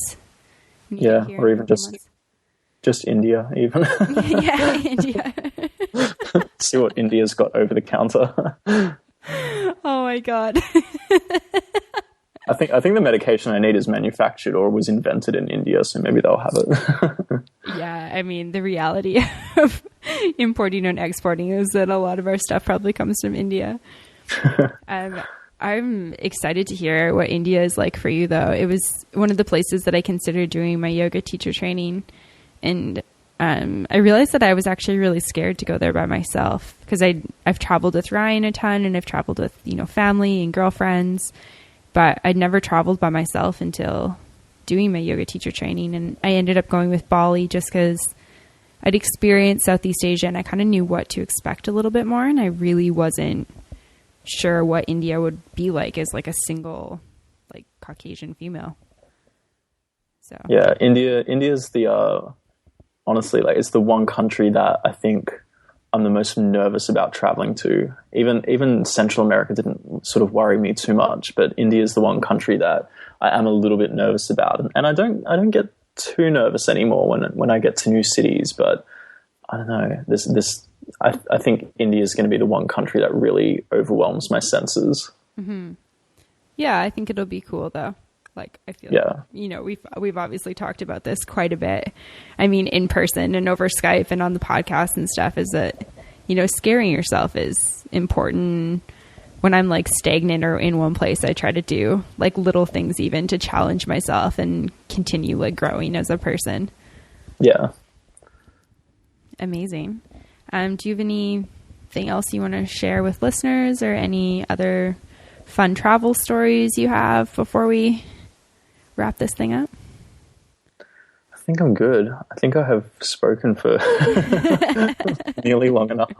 Yeah, or even just India even. Yeah, India. See what India's got over the counter. Oh my God. I think the medication I need is manufactured or was invented in India, so maybe they'll have it. Yeah, I mean, the reality of importing and exporting is that a lot of our stuff probably comes from India. I'm excited to hear what India is like for you, though. It was one of the places that I considered doing my yoga teacher training, and I realized that I was actually really scared to go there by myself because I've traveled with Ryan a ton, and I've traveled with, you know, family and girlfriends, but I'd never traveled by myself until doing my yoga teacher training. And I ended up going with Bali just because I'd experienced Southeast Asia and I kind of knew what to expect a little bit more. And I really wasn't sure what India would be like as like a single, like Caucasian female. So yeah, India's the, honestly, like it's the one country that I think I'm the most nervous about traveling to. Even Central America didn't sort of worry me too much, but India is the one country that I am a little bit nervous about. And I don't get too nervous anymore when I get to new cities, but I don't know. I think India is going to be the one country that really overwhelms my senses. Mm-hmm. Yeah, I think it'll be cool though. Like, I feel like, you know, we've obviously talked about this quite a bit. I mean, in person and over Skype and on the podcast and stuff, is that, you know, scaring yourself is important. When I'm like stagnant or in one place, I try to do like little things even to challenge myself and continue like growing as a person. Yeah. Amazing. Do you have anything else you want to share with listeners or any other fun travel stories you have before we wrap this thing up? I think I'm good. I think I have spoken for nearly long enough.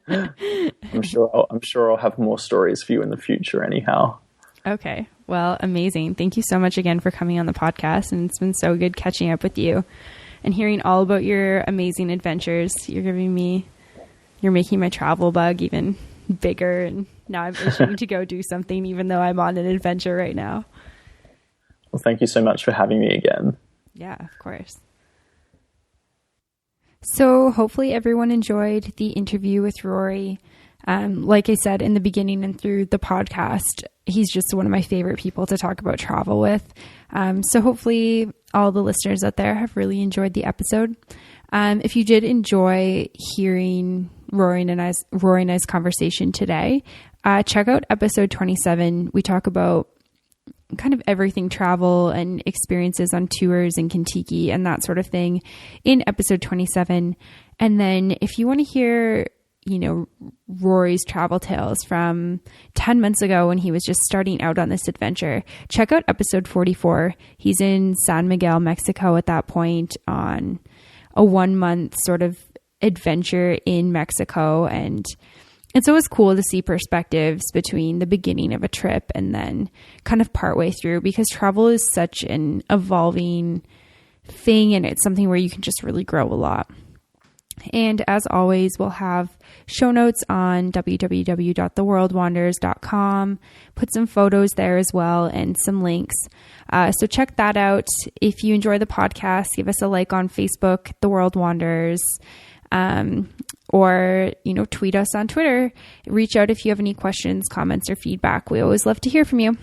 I'm sure I'll have more stories for you in the future anyhow. Okay. Well, amazing. Thank you so much again for coming on the podcast, and it's been so good catching up with you and hearing all about your amazing adventures. You're making my travel bug even bigger, and now I'm itching to go do something even though I'm on an adventure right now. Well, thank you so much for having me again. Yeah, of course. So hopefully everyone enjoyed the interview with Rory. Like I said in the beginning and through the podcast, he's just one of my favorite people to talk about travel with. So hopefully all the listeners out there have really enjoyed the episode. If you did enjoy hearing Rory and I's conversation today, check out episode 27. We talk about kind of everything travel and experiences on tours in Kentucky and that sort of thing in episode 27. And then if you want to hear, you know, Rory's travel tales from 10 months ago when he was just starting out on this adventure, check out episode 44. He's in San Miguel, Mexico at that point on a 1 month sort of adventure in Mexico. And it's always cool to see perspectives between the beginning of a trip and then kind of partway through, because travel is such an evolving thing and it's something where you can just really grow a lot. And as always, we'll have show notes on www.theworldwanders.com, put some photos there as well and some links. So check that out. If you enjoy the podcast, give us a like on Facebook, The World Wanders, or, you know, tweet us on Twitter. Reach out if you have any questions, comments, or feedback. We always love to hear from you.